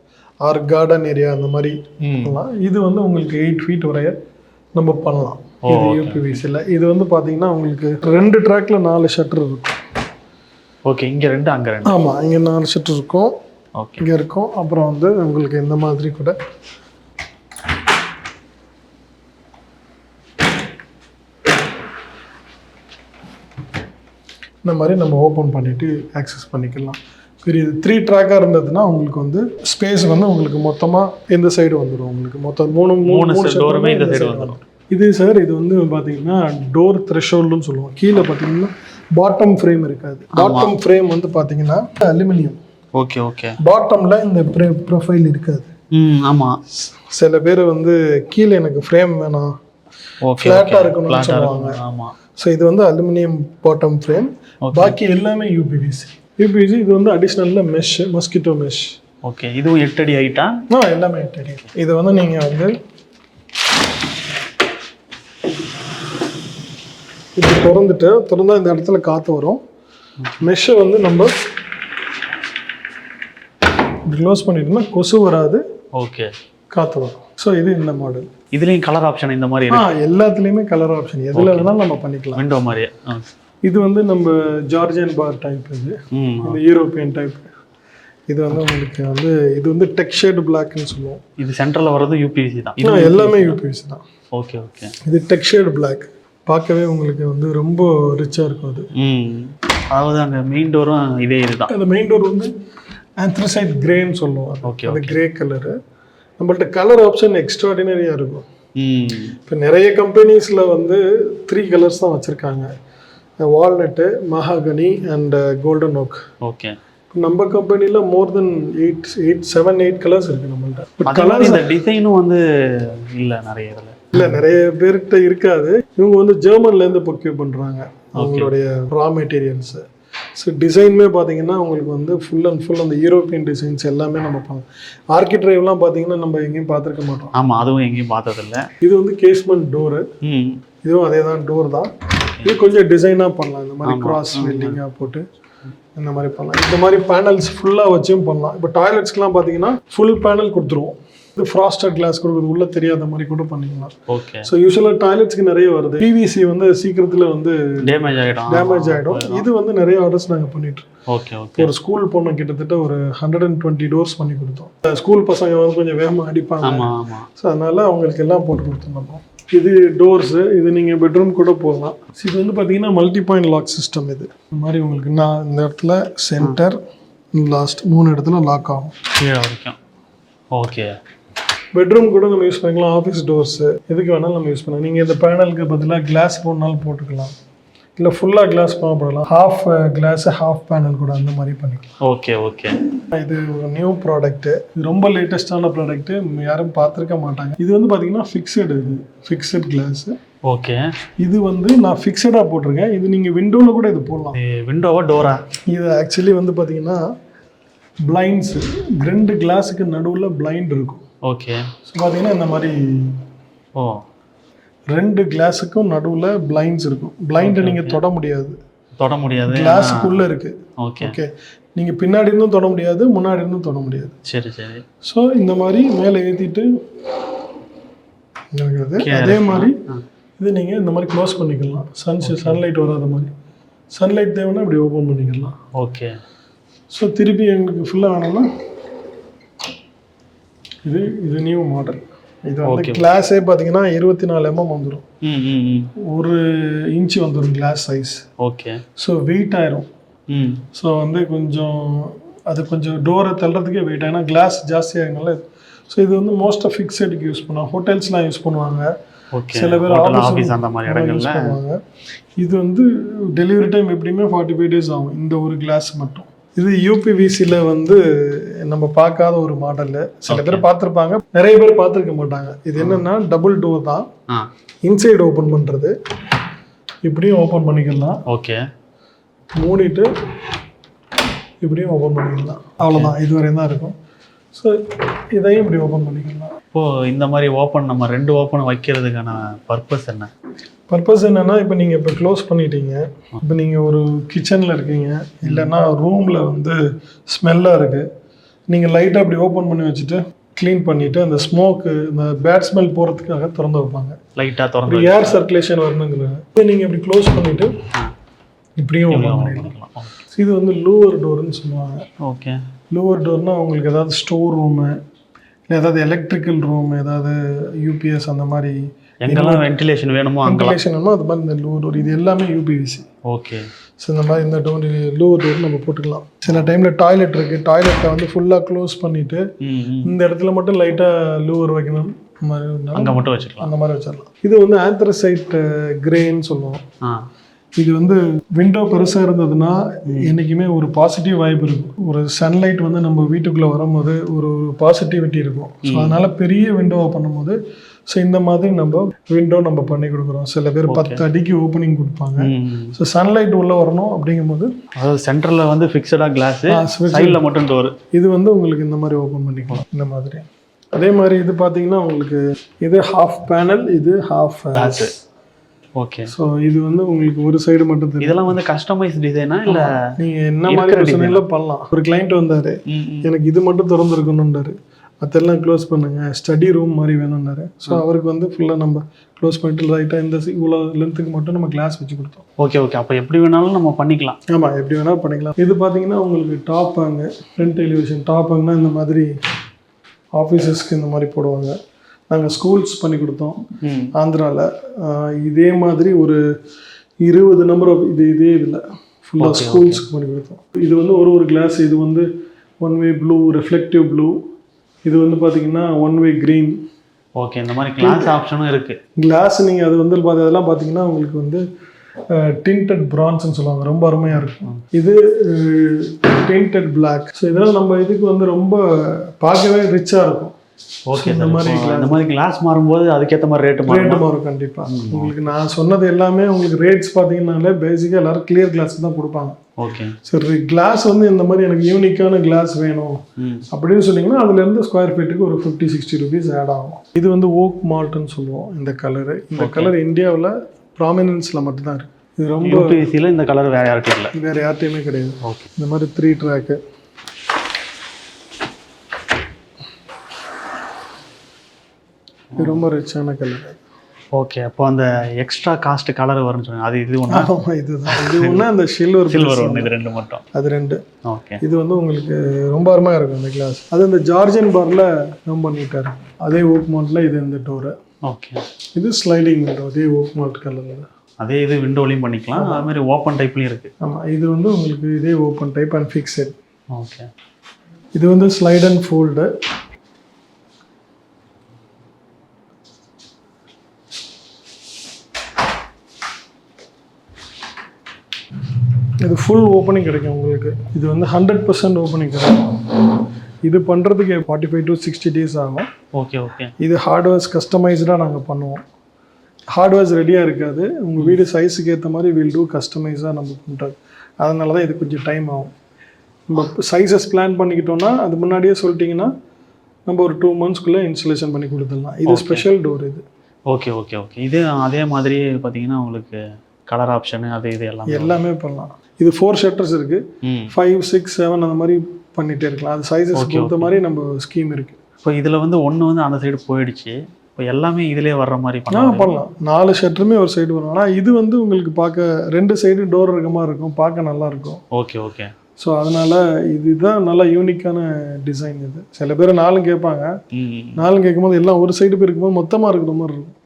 ஆர் கார்டன் ஏரியா அந்த மாதிரி பண்ணலாம். இது வந்து உங்களுக்கு 8 ஃபீட் வரைய நம்ம பண்ணலாம். இது யூபிவிசியில். இது வந்து பார்த்தீங்கன்னா உங்களுக்கு 2 ட்ராக்ல 4 ஷட்டர் இருக்கும். இங்கே 2 அங்கே 2. ஆமாம், இங்கே 4 ஷட்டர் இருக்கும், இங்கே இருக்கும். அப்புறம் வந்து உங்களுக்கு இந்த மாதிரி கூட இந்த மாதிரி நம்ம ஓப்பன் பண்ணிவிட்டு ஆக்சஸ் பண்ணிக்கலாம். பெரிய 3 ட்ராக்காக இருந்ததுன்னா உங்களுக்கு வந்து ஸ்பேஸ் வந்து உங்களுக்கு மொத்தமாக இந்த சைடு வந்துடும். உங்களுக்கு மொத்தம் மூணு டோருமே இந்த சைடு வந்துடும். இது சார் இது வந்து பார்த்தீங்கன்னா டோர் த்ரெஷோல்டுன்னு சொல்லுவோம். கீழே பார்த்தீங்கன்னா பாட்டம் ஃப்ரேம் இருக்காது. பாட்டம் ஃப்ரேம் வந்து பார்த்தீங்கன்னா அலுமினியம். Okay okay. பாட்டமில் இந்த ப்ரொஃபைல் இருக்காது. ஆமாம். சில பேர் வந்து கீழே எனக்கு ஃப்ரேம் வேணாம், ஃப்ளாட்டாக இருக்கணும்னு சொல்லுவாங்க. ஆமாம். ஸோ இது வந்து அலுமினியம் பாட்டம் ஃப்ரேம். பாக்கி எல்லாமே யூபிவிசி. இது வந்து அடிஷ்னலில் மெஷ், மஸ்கிட்டோ மெஷ். ஓகே. இதுவும் 8 அடி ஹைட்டா? எல்லாமே 8 அடி. இது வந்து நீங்கள் வந்து இப்படி திறந்தா இந்த இடத்துல காற்று வரும். மெஷ்ஷை வந்து நம்ம இப்படி க்ளோஸ் பண்ணிட்டோம்னா கொசு வராது. ஓகே. காற்று வரும். ஸோ இது இந்த மாடல். இதுலேயும் கலர் ஆப்ஷன் இந்த மாதிரி எல்லாத்துலேயுமே கலர் ஆப்ஷன் எதில் வேணாலும் நம்ம பண்ணிக்கலாம். விண்டோ மாதிரியே. இது வந்து நம்ம ஜார்ஜியன் பார் டைப். இது யூரோப்பியன் டைப். இது வந்து உங்களுக்கு வந்து இது வந்து டெக்ஸ்சர்டு பிளாக்னு சொல்லுவோம். இது சென்டரில் வர்றது யூபிவிசி தான். எல்லாமே யூபிவிசி தான். Okay okay. இது டெக்ஸ்சர்டு பிளாக். பார்க்கவே உங்களுக்கு வந்து ரொம்ப ரிச்சாக இருக்கும் அது. அதாவது அந்த மெயின் டோரும் இதே இதுதான். அந்த மெயின் டோர் வந்து ஆந்த்ரசைட் கிரேன்னு சொல்லுவோம். ஓகே. அது கிரே கலரு. நம்மள்ட்ட கலர் ஆப்ஷன் எக்ஸ்ட்ராடினரியாக இருக்கும். இப்போ நிறைய கம்பெனிஸில் வந்து 3 கலர்ஸ் தான் வச்சுருக்காங்க. Walnut, mahogany and golden oak. Okay. நம்ம கம்பெனியில் மோர் தென் 7-8 கலர்ஸ் இருக்குது நம்மள்ட்ட. கலர் இந்த டிசைனும் வந்து இல்லை நிறைய இதில் இல்லை, நிறைய பேர்கிட்ட இருக்காது. இவங்க வந்து ஜெர்மன்லேருந்து ப்ரொக்யூர் பண்ணுறாங்க அவங்களுடைய ரா மெட்டீரியல்ஸு. ஸோ டிசைனுமே பார்த்தீங்கன்னா உங்களுக்கு வந்து ஃபுல் அண்ட் ஃபுல் அந்த யூரோப்பியன் டிசைன்ஸ் எல்லாமே நம்ம பார்க்கலாம். ஆர்கி டிரைவ்லாம் பார்த்தீங்கன்னா நம்ம எங்கேயும் பார்த்துருக்க மாட்டோம். ஆமாம், அதுவும் எங்கேயும் பார்த்ததில்ல. இது வந்து கேஸ்மெண்ட் டோரு. இதுவும் அதே தான், டோர் தான். இது கொஞ்சம் டிசைனாக பண்ணலாம். இந்த மாதிரி கிராஸ் வெல்டிங்காக போட்டு இந்த மாதிரி பண்ணலாம். இந்த மாதிரி பேனல்ஸ் ஃபுல்லாக வச்சும் பண்ணலாம். இப்போ டாய்லெட்ஸ்க்குலாம் பார்த்தீங்கன்னா ஃபுல் பேனல் கொடுத்துருவோம். இது ஃப்ராஸ்டட் கிளாஸ் கொடுக்குறது உள்ள தெரியாத மாதிரி கூட பண்ணிக்கலாம். ஓகே. ஸோ யூஸ்வலாக டாய்லெட்ஸ்க்கு நிறைய வருது. பிவிசி வந்து சீக்கிரத்தில் வந்து டேமேஜ் ஆகிடும். இது வந்து நிறைய ஆர்டர்ஸ் நாங்கள் பண்ணிட்டு. Okay okay. ஒரு ஸ்கூல் பொண்ணு கிட்டத்தட்ட ஒரு 120 டோர்ஸ் பண்ணி கொடுத்தோம். ஸ்கூல் பசங்க வந்து கொஞ்சம் வேகமாக அடிப்பாங்க. ஸோ அதனால அவங்களுக்கு எல்லாம் போட்டு கொடுத்துருந்தோம். இது டோர்ஸு. இது நீங்கள் பெட்ரூம் கூட போகலாம். இது வந்து பார்த்தீங்கன்னா மல்டி பாயிண்ட் லாக் சிஸ்டம். இது இந்த மாதிரி உங்களுக்கு நான் இந்த இடத்துல சென்டர், லாஸ்ட் 3 இடத்துல லாக் ஆகும் கீழே வரைக்கும். ஓகே. பெட்ரூம் கூட நம்ம யூஸ் பண்ணிக்கலாம். ஆஃபீஸ் டோர்ஸு எதுக்கு வேணாலும் நம்ம யூஸ் பண்ணலாம். நீங்கள் இந்த பேனலுக்கு பதிலாக கிளாஸ் போடனாலும் போட்டுக்கலாம். இல்லை ஃபுல்லாக கிளாஸ் போடலாம். ஹாஃப் கிளாஸு ஹாஃப் பேனல் கூட அந்த மாதிரி பண்ணிக்கலாம். Okay okay. இது ஒரு நியூ ப்ராடக்ட்டு. இது ரொம்ப லேட்டஸ்டான ப்ராடக்ட்டு, யாரும் பார்த்துருக்க மாட்டாங்க. இது வந்து பார்த்தீங்கன்னா ஃபிக்ஸடு. இது ஃபிக்ஸட் கிளாஸு. ஓகே. இது வந்து நான் ஃபிக்ஸடாக போட்டிருக்கேன். இது நீங்கள் விண்டோவில் கூட இது போடலாம். விண்டோவா டோரா? இது ஆக்சுவலி வந்து பார்த்தீங்கன்னா பிளைண்ட்ஸு 2 கிளாஸுக்கு நடுவில் பிளைண்ட் இருக்கும். ஓகே. ஸோ பார்த்தீங்கன்னா இந்த மாதிரி 2 கிளாஸுக்கும் நடுவில் பிளைண்ட்ஸ் இருக்கும். பிளைண்டை நீங்கள் தொட முடியாது. கிளாஸுக்குள்ளே இருக்குது. Okay okay. நீங்கள் பின்னாடி இருந்தும் தொட முடியாது, முன்னாடி இருந்தும் தொட முடியாது. சரி சரி. ஸோ இந்த மாதிரி மேலே ஏற்றிட்டு அதே மாதிரி இது நீங்கள் இந்த மாதிரி க்ளோஸ் பண்ணிக்கலாம். சன்லைட் வராத மாதிரி. சன்லைட் தேவைன்னா இப்படி ஓப்பன் பண்ணிக்கலாம். ஓகே. ஸோ திருப்பி எங்களுக்கு ஃபுல்லாக வேணும்னா இது நியூ மாடல். இது வந்து கிளாஸே பார்த்தீங்கன்னா 24 mm வந்துடும். 1 இன்ச்சு வந்துடும் glass size. Okay. So wait ஆயிரும். ஸோ வந்து கொஞ்சம் டோரை தள்ளுறதுக்கே வெயிட் ஆகும். ஏன்னா கிளாஸ் ஜாஸ்தியாகனால. ஸோ இது வந்து மோஸ்ட்டாக ஃபிக்ஸடுக்கு யூஸ் பண்ணுவாங்க. ஹோட்டல்ஸ்லாம் யூஸ் பண்ணுவாங்க. சில பேர் ஆஃபீஸ் அந்த மாதிரி இடங்கள்ல பண்ணுவாங்க. இது வந்து டெலிவரி டைம் எப்படியுமே 45 days ஆகும் இந்த ஒரு கிளாஸ் மட்டும். இது யூபிவிசியில் வந்து நம்ம பார்க்காத ஒரு மாடலு. சில பேர் பார்த்துருப்பாங்க, நிறைய பேர் பார்த்துருக்க மாட்டாங்க. இது என்னென்னா டபுள் டோர் தான். இன்சைடு ஓப்பன் பண்ணுறது. இப்படியும் ஓப்பன் பண்ணிக்கலாம். ஓகே. மூடிட்டு இப்படியும் ஓப்பன் பண்ணிக்கலாம். அவ்வளோதான், இது வரையும் தான் இருக்கும். ஸோ இதையும் இப்படி ஓப்பன் பண்ணிக்கலாம். இப்போது இந்த மாதிரி நம்ம 2 ஓப்பன் வைக்கிறதுக்கான பர்பஸ் என்ன? பர்பஸ் என்னென்னா, இப்போ நீங்கள் இப்போ க்ளோஸ் பண்ணிட்டீங்க. இப்போ நீங்கள் ஒரு கிச்சனில் இருக்கீங்க, இல்லைன்னா ரூமில் வந்து ஸ்மெல்லாக இருக்குது. நீங்கள் லைட்டாக அப்படி ஓப்பன் பண்ணி வச்சுட்டு க்ளீன் பண்ணிவிட்டு அந்த ஸ்மோக்கு, இந்த பேட் ஸ்மெல் போகிறதுக்காக திறந்து வைப்பாங்க. லைட்டாக திறந்து ஏர் சர்க்குலேஷன் வரணுங்கிறது. இதை நீங்கள் இப்படி க்ளோஸ் பண்ணிவிட்டு இப்படியும் ஓப்பன் பண்ணிக்கலாம். இது வந்து லூவர் டோர்னு சொல்லுவாங்க. ஓகே. லூவர் டோர்னால் உங்களுக்கு ஏதாவது ஸ்டோர் ரூமு, இல்லை ஏதாவது எலக்ட்ரிக்கல் ரூம், ஏதாவது யூபிஎஸ் அந்த மாதிரி எங்கெல்லாம் வென்டிலேஷன் வேணுமோ அங்கெல்லாம். வென்டிலேஷன் வேணுமோ அது மாதிரி இந்த லூவர் டோர் இது எல்லாமே யூபிவிசி. ஓகே. ஸோ இந்த மாதிரி இந்த டோர் லூவர் டோர் நம்ம போட்டுக்கலாம். சில டைமில் டாய்லெட் இருக்குது, டாய்லெட்டை வந்து ஃபுல்லாக க்ளோஸ் பண்ணிவிட்டு இந்த இடத்துல மட்டும் லைட்டாக லூவர் வைக்கணும் அங்கே மட்டும் வச்சுக்கலாம், அந்த மாதிரி வச்சிடலாம். இது வந்து ஆந்த்ரசைட் கிரேன்னு சொல்லுவோம். இது வந்து விண்டோ பெருசாக இருந்ததுன்னா என்றைக்குமே ஒரு பாசிட்டிவ் வைப் இருக்கும். ஒரு சன்லைட் வந்து நம்ம வீட்டுக்குள்ளே வரும்போது ஒரு பாசிட்டிவிட்டி இருக்கும். ஸோ அதனால் பெரிய விண்டோவை பண்ணும்போது ஸோ இந்த மாதிரி நம்ம விண்டோ நம்ம பண்ணி கொடுக்குறோம். சில பேர் 10 அடிக்கு ஓப்பனிங் கொடுப்பாங்க. ஸோ சன்லைட் உள்ளே வரணும் அப்படிங்கும்போது அதாவது சென்டரில் வந்து ஃபிக்ஸடாக கிளாஸ், சைடில் மட்டும் டோர். இது வந்து உங்களுக்கு இந்த மாதிரி ஓப்பன் பண்ணிக்கலாம் இந்த மாதிரி. அதே மாதிரி இது பார்த்தீங்கன்னா உங்களுக்கு இது ஹாஃப் பேனல், இது ஹாஃப் கிளாஸ். ஓகே. ஸோ இது வந்து உங்களுக்கு ஒரு சைடு மட்டும் தெரியும். இதெல்லாம் வந்து கஸ்டமைஸ் டிசைனா இல்லை நீங்கள் என்ன மாதிரி டிசைனில் பண்ணலாம். ஒரு கிளைண்ட் வந்தார், எனக்கு இது மட்டும் திறந்துருக்கணுன்றாரு, அதெல்லாம் க்ளோஸ் பண்ணுங்க, ஸ்டடி ரூம் மாதிரி வேணும்னாரு. ஸோ அவருக்கு வந்து ஃபுல்லாக நம்ம க்ளோஸ் பண்ணிட்டு ரைட்டாக இந்த இவ்வளோ லென்த்துக்கு மட்டும் நம்ம கிளாஸ் வச்சு கொடுத்தோம். Okay okay. அப்போ எப்படி வேணாலும் நம்ம பண்ணிக்கலாம். ஆமாம், எப்படி வேணாலும் பண்ணிக்கலாம். இது பார்த்தீங்கன்னா உங்களுக்கு top hang, front elevation. Top ஹேங்னா இந்த மாதிரி ஆஃபீஸஸ்க்கு இந்த மாதிரி போடுவாங்க. நாங்கள் ஸ்கூல்ஸ் பண்ணி கொடுத்தோம் ஆந்திராவில். இதே மாதிரி ஒரு 20 நம்பர் இதே இதில் ஃபுல்லாக ஸ்கூல்ஸ்க்கு பண்ணி கொடுத்தோம். இது வந்து ஒரு கிளாஸ். இது வந்து 1 வே ப்ளூ, ரிஃப்ளெக்டிவ் ப்ளூ. இது வந்து பார்த்தீங்கன்னா 1 வே க்ரீன். ஓகே. இந்த மாதிரி கிளாஸ் ஆப்ஷனும் இருக்குது. கிளாஸ் நீங்கள் அது வந்து அதெல்லாம் பார்த்தீங்கன்னா உங்களுக்கு வந்து டிண்டட் பிரான்ஸ்ன்னு சொல்லுவாங்க, ரொம்ப அருமையாக இருக்கும். இது டிண்டட் பிளாக். ஸோ இதெல்லாம் நம்ம இதுக்கு வந்து ரொம்ப பார்க்கவே ரிச்சாக இருக்கும். ஓகே. இந்த மாதிரி கிளாஸ் மாறும்போது அதுக்கேற்ற மாதிரி ரேட்டு மாறும் கண்டிப்பாக. உங்களுக்கு நான் சொன்னது எல்லாமே உங்களுக்கு ரேட்ஸ் பார்த்தீங்கன்னாலே பேசிக்காக எல்லோரும் கிளியர் கிளாஸ்க்கு தான் கொடுப்பாங்க. ஓகே. சரி, கிளாஸ் வந்து இந்த மாதிரி எனக்கு யூனிக்கான கிளாஸ் வேணும் அப்படின்னு சொன்னீங்கன்னா அதுலேருந்து ஸ்கொயர் ஃபீட்டுக்கு ஒரு 50-60 ருபீஸ் ஆட் ஆகும். இது வந்து ஓக் மால்ட்னு சொல்லுவோம் இந்த கலரு. இந்த கலர் இந்தியாவில் ப்ராமினன்ஸில் மட்டும்தான் இருக்குது. இது ரொம்ப யூபிவிசியில் இந்த கலர் வேறு யார்ட்டையும் இல்லை, வேறு யார்ட்டையுமே கிடையாது. ஓகே. இந்த மாதிரி 3 ட்ராக்கு. இது ரொம்ப ரிச்சான கலர். ஓகே. அப்போ அந்த எக்ஸ்ட்ரா காஸ்ட் கலர் வரும்னு சொன்னாங்க, அது இது ஒன்று. இதுதான். இது ஒன்று அந்த சில்வர் ஒன்று, இது 2 மட்டும். அது 2. ஓகே. இது வந்து உங்களுக்கு ரொம்ப அருமையாக இருக்கும் இந்த கிளாஸ். அது இந்த ஜார்ஜன் பாரில் ரொம்ப நீட்டாக இருக்கும். அதே ஓக் மால்ட்டில் இது இந்த டோரு. ஓகே. இது ஸ்லைடிங் விண்டோ, அதே ஓக் மால்ட் கலரில். அதே இது விண்டோலையும் பண்ணிக்கலாம், அது மாதிரி ஓப்பன் டைப்லையும் இருக்குது. ஆமாம், இது வந்து உங்களுக்கு இதே open type and fixed. Okay. இது வந்து ஸ்லைட் அண்ட் ஃபோல்டு. இது ஃபுல் ஓப்பனிங் கிடைக்கும் உங்களுக்கு. இது வந்து 100% ஓப்பனிங் கிடைக்கும். இது பண்ணுறதுக்கு 45 to 60 days ஆகும். Okay okay. இது ஹார்ட்வேர்ஸ் கஸ்டமைஸ்டாக நாங்கள் பண்ணுவோம். ஹார்ட்வேர்ஸ் ரெடியாக இருக்காது. உங்கள் வீடு சைஸுக்கு ஏற்ற மாதிரி வில் டூ கஸ்டமைஸாக நம்ம பண்ணுறது. அதனால தான் இது கொஞ்சம் டைம் ஆகும். நம்ம சைஸஸ் பிளான் பண்ணிக்கிட்டோன்னா அது முன்னாடியே சொல்லிட்டிங்கன்னா நம்ம ஒரு 2 monthsக்குள்ளே இன்ஸ்டலேஷன் பண்ணி கொடுத்துடலாம். இது ஸ்பெஷல் டோர் இது. Okay okay okay. இது அதே மாதிரி பார்த்தீங்கன்னா உங்களுக்கு கலர் ஆப்ஷனு அது இது எல்லாமே பண்ணலாம். இது 4 ஷட்டர்ஸ் இருக்குது. 5, 6, 7 அந்த மாதிரி பண்ணிகிட்டே இருக்கலாம். அது சைஸஸ் பொறுத்த மாதிரி நம்ம ஸ்கீம் இருக்குது. இப்போ இதில் வந்து ஒன்று வந்து அந்த சைடு போயிடுச்சு, இப்போ எல்லாமே இதிலே வர்ற மாதிரி பண்ணலாம். 4 ஷட்டருமே ஒரு சைடு வரும். ஆனால் இது வந்து உங்களுக்கு பார்க்க 2 சைடு டோர் இருக்க மாதிரி இருக்கும், பார்க்க நல்லாயிருக்கும். Okay okay. ஸோ அதனால் இதுதான் நல்லா யூனிக்கான டிசைன். இது சில பேர் 4 கேட்பாங்க. 4 கேட்கும்போது எல்லாம் ஒரு சைடு போய் இருக்கும்போது மொத்தமாக இருக்கிற மாதிரி இருக்கும்.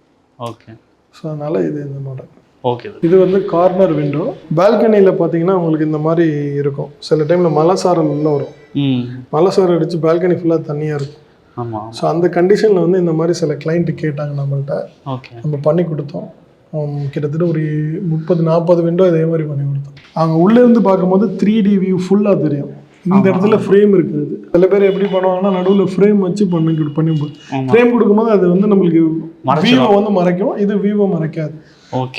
ஓகே. ஸோ அதனால் இது இந்த மாடல். ஓகே. இது வந்து கார்னர் விண்டோ. பால்கனியில் பார்த்தீங்கன்னா உங்களுக்கு இந்த மாதிரி இருக்கும். சில டைமில் மழை சாரல் உள்ள வரும். மழை சாரல் அடித்து பால்கனி ஃபுல்லாக தண்ணியாக இருக்கும். ஆமாம். ஸோ அந்த கண்டிஷனில் வந்து இந்த மாதிரி சில கிளைண்ட்டு கேட்டாங்க நம்மள்கிட்ட. ஓகே. நம்ம பண்ணி கொடுத்தோம். கிட்டத்தட்ட ஒரு 30-40 விண்டோ இதே மாதிரி பண்ணி கொடுத்தோம். அவங்க உள்ளேருந்து பார்க்கும்போது 3D வியூ ஃபுல்லாக தெரியும். இந்த இடத்துல ஃப்ரேம் இருக்குது. சில பேர் எப்படி பண்ணுவாங்கன்னா நடுவில் ஃப்ரேம் வச்சு பண்ணி ஃப்ரேம் கொடுக்கும்போது அது வந்து நம்மளுக்கு வியூவை வந்து மறைக்கும். இது வியூவை மறைக்காது.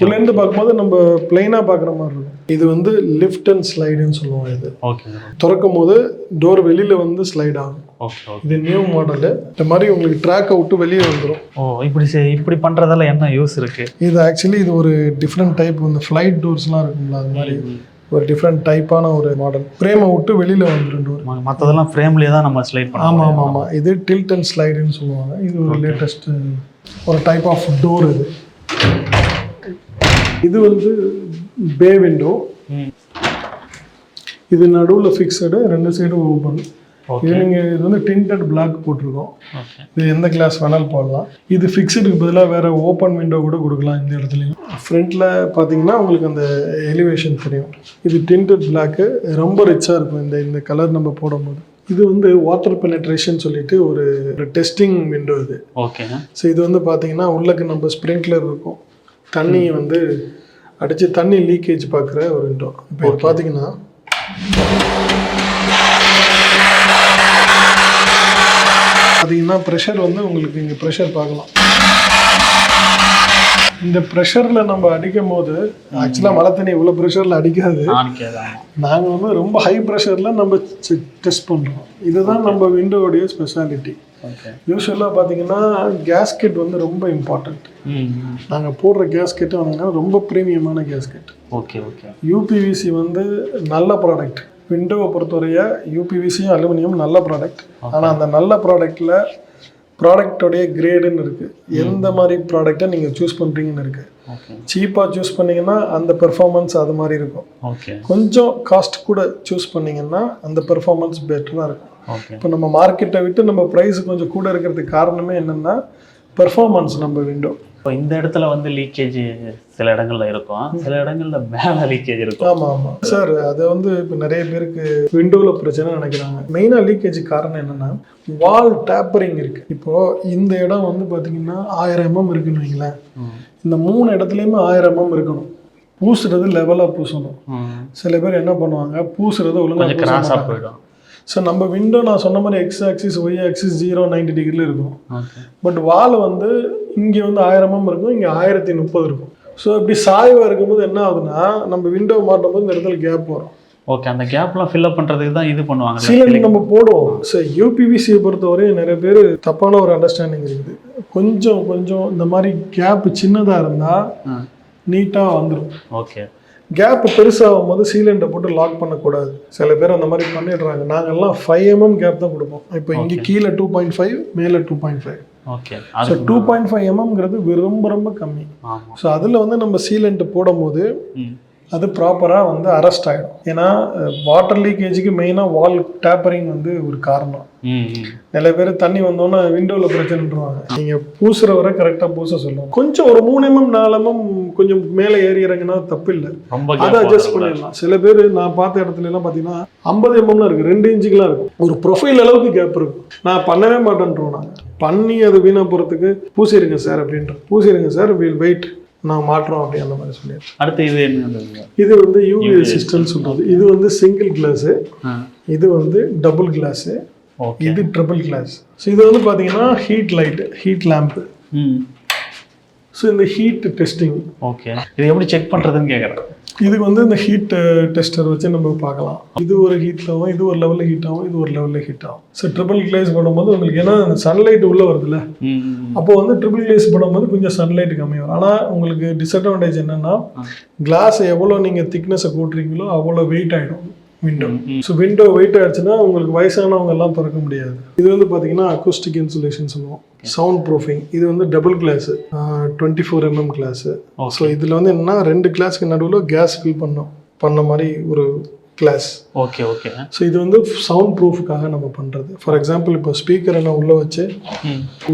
உள்ளேருந்து பார்க்கும்போது நம்ம பிளைனாக பார்க்குற மாதிரி இருக்கும். இது வந்து லிஃப்ட் அண்ட் ஸ்லைடுன்னு சொல்லுவோம். இது திறக்கும் போது டோர் வெளியில் வந்து ஸ்லைட் ஆகும். இது நியூ மாடலு. இந்த மாதிரி உங்களுக்கு ட்ராக்கை விட்டு வெளியே வந்துடும். இப்படி பண்ணுறதால என்ன யூஸ் இருக்குது? இது ஆக்சுவலி இது ஒரு டிஃப்ரெண்ட் டைப். இந்த ஃப்ளைட் டோர்ஸ்லாம் இருக்குங்களா, அது மாதிரி ஒரு டிஃப்ரெண்ட் டைப்பான ஒரு மாடல். ஃப்ரேமை விட்டு வெளியில் வந்துடும் டோர். மற்றதெல்லாம் ஃப்ரேம்லேயே தான் நம்ம ஸ்லைட் பண்ணலாம். ஆமாம். இது டில்ட் அண்ட் ஸ்லைடுன்னு சொல்லுவாங்க. இது ஒரு லேட்டஸ்ட் ஒரு டைப் ஆஃப் டோர். இது வந்து பே விண்டோ. இது நடுவில் ஃபிக்ஸடு, 2 சைடும் ஓப்பன். இது நீங்கள் இது வந்து டிண்டட் பிளாக் போட்டிருக்கோம். ஓகே. இது எந்த கிளாஸ் வேணாலும் போடலாம். இது ஃபிக்ஸடுக்கு பதிலாக வேறு ஓப்பன் விண்டோ கூட கொடுக்கலாம் இந்த இடத்துலையும். ஃப்ரண்ட்டில் பார்த்தீங்கன்னா உங்களுக்கு அந்த எலிவேஷன் தெரியும். இது டிண்டட் பிளாக்கு ரொம்ப ரிச்சாக இருக்கும் இந்த கலர் நம்ம போடும்போது. இது வந்து வாட்டர் பெனட்ரேஷன் சொல்லிட்டு ஒரு டெஸ்டிங் விண்டோ இது. ஓகே. ஸோ இது வந்து பார்த்தீங்கன்னா உள்ளக்கு நம்ம ஸ்ப்ரிங்க்லர் இருக்கும், தண்ணி வந்து அடித்து தண்ணி லீக்கேஜ் பார்க்குற ஒரு விண்டோ. இப்போ இது பார்த்தீங்கன்னா ப்ரெஷர் வந்து உங்களுக்கு இங்கே ப்ரெஷர் பார்க்கலாம். இந்த ப்ரெஷரில் நம்ம அடிக்கும் போது ஆக்சுவலாக மழை தண்ணி இவ்வளோ ப்ரெஷரில் அடிக்காது. நாங்கள் வந்து ரொம்ப ஹை ப்ரெஷரில் நம்ம டெஸ்ட் பண்ணுறோம். இதுதான் நம்ம விண்டோவுடைய ஸ்பெஷாலிட்டி. யூஸ்வலாக பார்த்தீங்கன்னா கேஸ்கெட் வந்து ரொம்ப இம்பார்ட்டண்ட். நாங்கள் போடுற கேஸ்கெட்டு வந்தீங்கன்னா ரொம்ப ப்ரீமியமான கேஸ்கெட். Okay okay. யூபிவிசி வந்து நல்ல ப்ராடக்ட். விண்டோவை பொறுத்தவரைய யூபிவிசியும் அலுமினியம் நல்ல ப்ராடக்ட். ஆனால் அந்த நல்ல ப்ராடக்டில் ப்ராடக்டோடைய கிரேடுன்னு இருக்குது. எந்த மாதிரி ப்ராடக்டை நீங்கள் சூஸ் பண்ணுறீங்கன்னு இருக்குது. சீப்பாக சூஸ் பண்ணிங்கன்னா அந்த பெர்ஃபார்மன்ஸ் அது மாதிரி இருக்கும். கொஞ்சம் காஸ்ட் கூட சூஸ் பண்ணிங்கன்னா அந்த பெர்ஃபார்மன்ஸ் பெட்டராக இருக்கும். இப்போ நம்ம மார்க்கெட்டை விட்டு நம்ம ப்ரைஸ் கொஞ்சம் கூட இருக்கிறதுக்கு காரணமே என்னென்னா பெர்ஃபார்மன்ஸ் நம்ம விண்டோ. இப்போ இந்த இடத்துல வந்து லீக்கேஜ் சில இடங்கள்ல இருக்கும், சில இடங்கள்ல மேலே லீக்கேஜ் இருக்கும். ஆமாம் ஆமாம் சார். அது வந்து இப்போ நிறைய பேருக்கு விண்டோவில் பிரச்சனை நினைக்கிறாங்க. மெயினாக லீக்கேஜ் காரணம் என்னென்னா வால் டேப்பரிங் இருக்குது. இப்போது இந்த இடம் வந்து பார்த்தீங்கன்னா 1000 mm இருக்குன்னு வைங்களேன். இந்த 3 இடத்துலையுமே 1000 mm இருக்கணும். பூசுறது லெவலாக பூசணும். சில பேர் என்ன பண்ணுவாங்க, பூசுறது ஒழுங்காக கிராஸாக போயிடும். ஸோ நம்ம விண்டோ நான் சொன்ன மாதிரி எக்ஸ் ஆக்சிஸ் ஒய் ஆக்சிஸ் 0-90 டிகிரியில் இருக்கும். பட் வால் வந்து இங்கே வந்து 1000 mm இருக்கும், இங்கே 1030 இருக்கும். ஸோ இப்படி சாய்வாக இருக்கும்போது என்ன ஆகுதுன்னா நம்ம விண்டோ மாட்டும் போது இந்த இடத்துல கேப் வரும். ஓகே. அந்த கேப்லாம் ஃபில்அப் பண்ணுறதுக்கு தான் இது பண்ணுவாங்க, சீலிங் நம்ம போடுவோம். ஸோ யூபிவிசியை பொறுத்தவரை நிறைய பேர் தப்பான ஒரு அண்டர்ஸ்டாண்டிங் இருக்குது. கொஞ்சம் இந்த மாதிரி கேப் சின்னதாக இருந்தால் நீட்டாக வந்துடும். ஓகே. கேப் பெருசாகும் போது சீலண்டை போட்டு லாக் பண்ணக்கூடாது. சில பேர் அந்த மாதிரி பண்ணிடுறாங்க. நாங்கள்லாம் 5 mm கேப் தான் கொடுப்போம். இப்போ இங்கே கீழே 2.5, மேலே 2.5. ஓகே. ஸோ 2.5 mmங்கிறது ரொம்ப கம்மி. ஸோ அதில் வந்து நம்ம சீலண்ட் போடும்போது அது ப்ராப்பராக வந்து அரெஸ்ட் ஆகிடும். ஏன்னா வாட்டர் லீக்கேஜுக்கு மெயினாக வால் டேப்பரிங் வந்து ஒரு காரணம். நிறைய பேர் தண்ணி வந்தோன்னா விண்டோவில் பிரச்சனைன்றாங்க. நீங்கள் பூசுகிற வரை கரெக்டாக பூச சொல்லுவோம். கொஞ்சம் ஒரு 3 mm 4 mm கொஞ்சம் மேலே ஏறி இறங்கினா தப்பு இல்லை, அதை அட்ஜஸ்ட் பண்ணிடலாம். சில பேர் நான் பார்த்த இடத்துல எல்லாம் பார்த்தீங்கன்னா 50 mm இருக்குது, 2 இன்ச்சுக்கெலாம் இருக்கும். ஒரு ப்ரொஃபைல் அளவுக்கு கேப் இருக்கும். நான் பண்ணவே மாட்டேன்றோம். நாங்கள் பண்ணி அது வீணாக போகிறதுக்கு பூசிடுங்க சார் அப்படின்ற, பூசிடுங்க சார் வில் வெயிட், நான் மாற்றோம் அப்படி அந்த மாதிரி சொல்லிடுறேன். அடுத்து இது என்ன? இது வந்து யூவி ரெசிஸ்டன்ஸ் சொல்கிறது. இது வந்து சிங்கிள் கிளாஸு, இது வந்து டபுள் கிளாஸு, இது ட்ரிபிள் கிளாஸ். ஸோ இது வந்து பார்த்தீங்கன்னா heat light, heat lamp. So இந்த ஹீட் டெஸ்டிங். ஓகே. இது எப்படி செக் பண்ணுறதுன்னு கேட்குறேன். இதுக்கு வந்து இந்த ஹீட் டெஸ்டர் வச்சு நம்ம பார்க்கலாம். இது ஒரு ஹீட் ஆகும், இது ஒரு லெவலில் ஹீட் ஆகும், இது ஒரு லெவலில் ஹீட் ஆகும். ஸோ ட்ரிபிள் கிளாஸ் பண்ணும்போது உங்களுக்கு ஏன்னா சன்லைட் உள்ளே வருதுல்ல, அப்போ வந்து ட்ரிபிள் கிளாஸ் பண்ணும்போது கொஞ்சம் சன்லைட் கம்மி வரும். ஆனால் உங்களுக்கு டிஸ்அட்வான்டேஜ் என்னென்னா கிளாஸ் எவ்வளோ நீங்கள் திக்னஸை கூட்டுறீங்களோ அவ்வளோ வெயிட் ஆகிடும் விண்டோ. ஸோ விண்டோ வெயிட் ஆகிடுச்சுன்னா உங்களுக்கு வயசானவங்க எல்லாம் திறக்க முடியாது. இது வந்து பார்த்தீங்கன்னா அக்கூஸ்டிக் இன்சுலேஷன் சொல்லுவோம், சவுண்ட் ப்ரூஃபிங். இது வந்து double class, 24 mm class. So இதில் வந்து என்னன்னா 2 கிளாஸ்க்கு நடுவில் கேஸ் ஃபில் பண்ண மாதிரி ஒரு கிளாஸ். Okay okay. ஸோ இது வந்து சவுண்ட் ப்ரூஃபுக்காக நம்ம பண்ணுறது. ஃபார் எக்ஸாம்பிள் இப்போ ஸ்பீக்கரை நான் உள்ளே வச்சு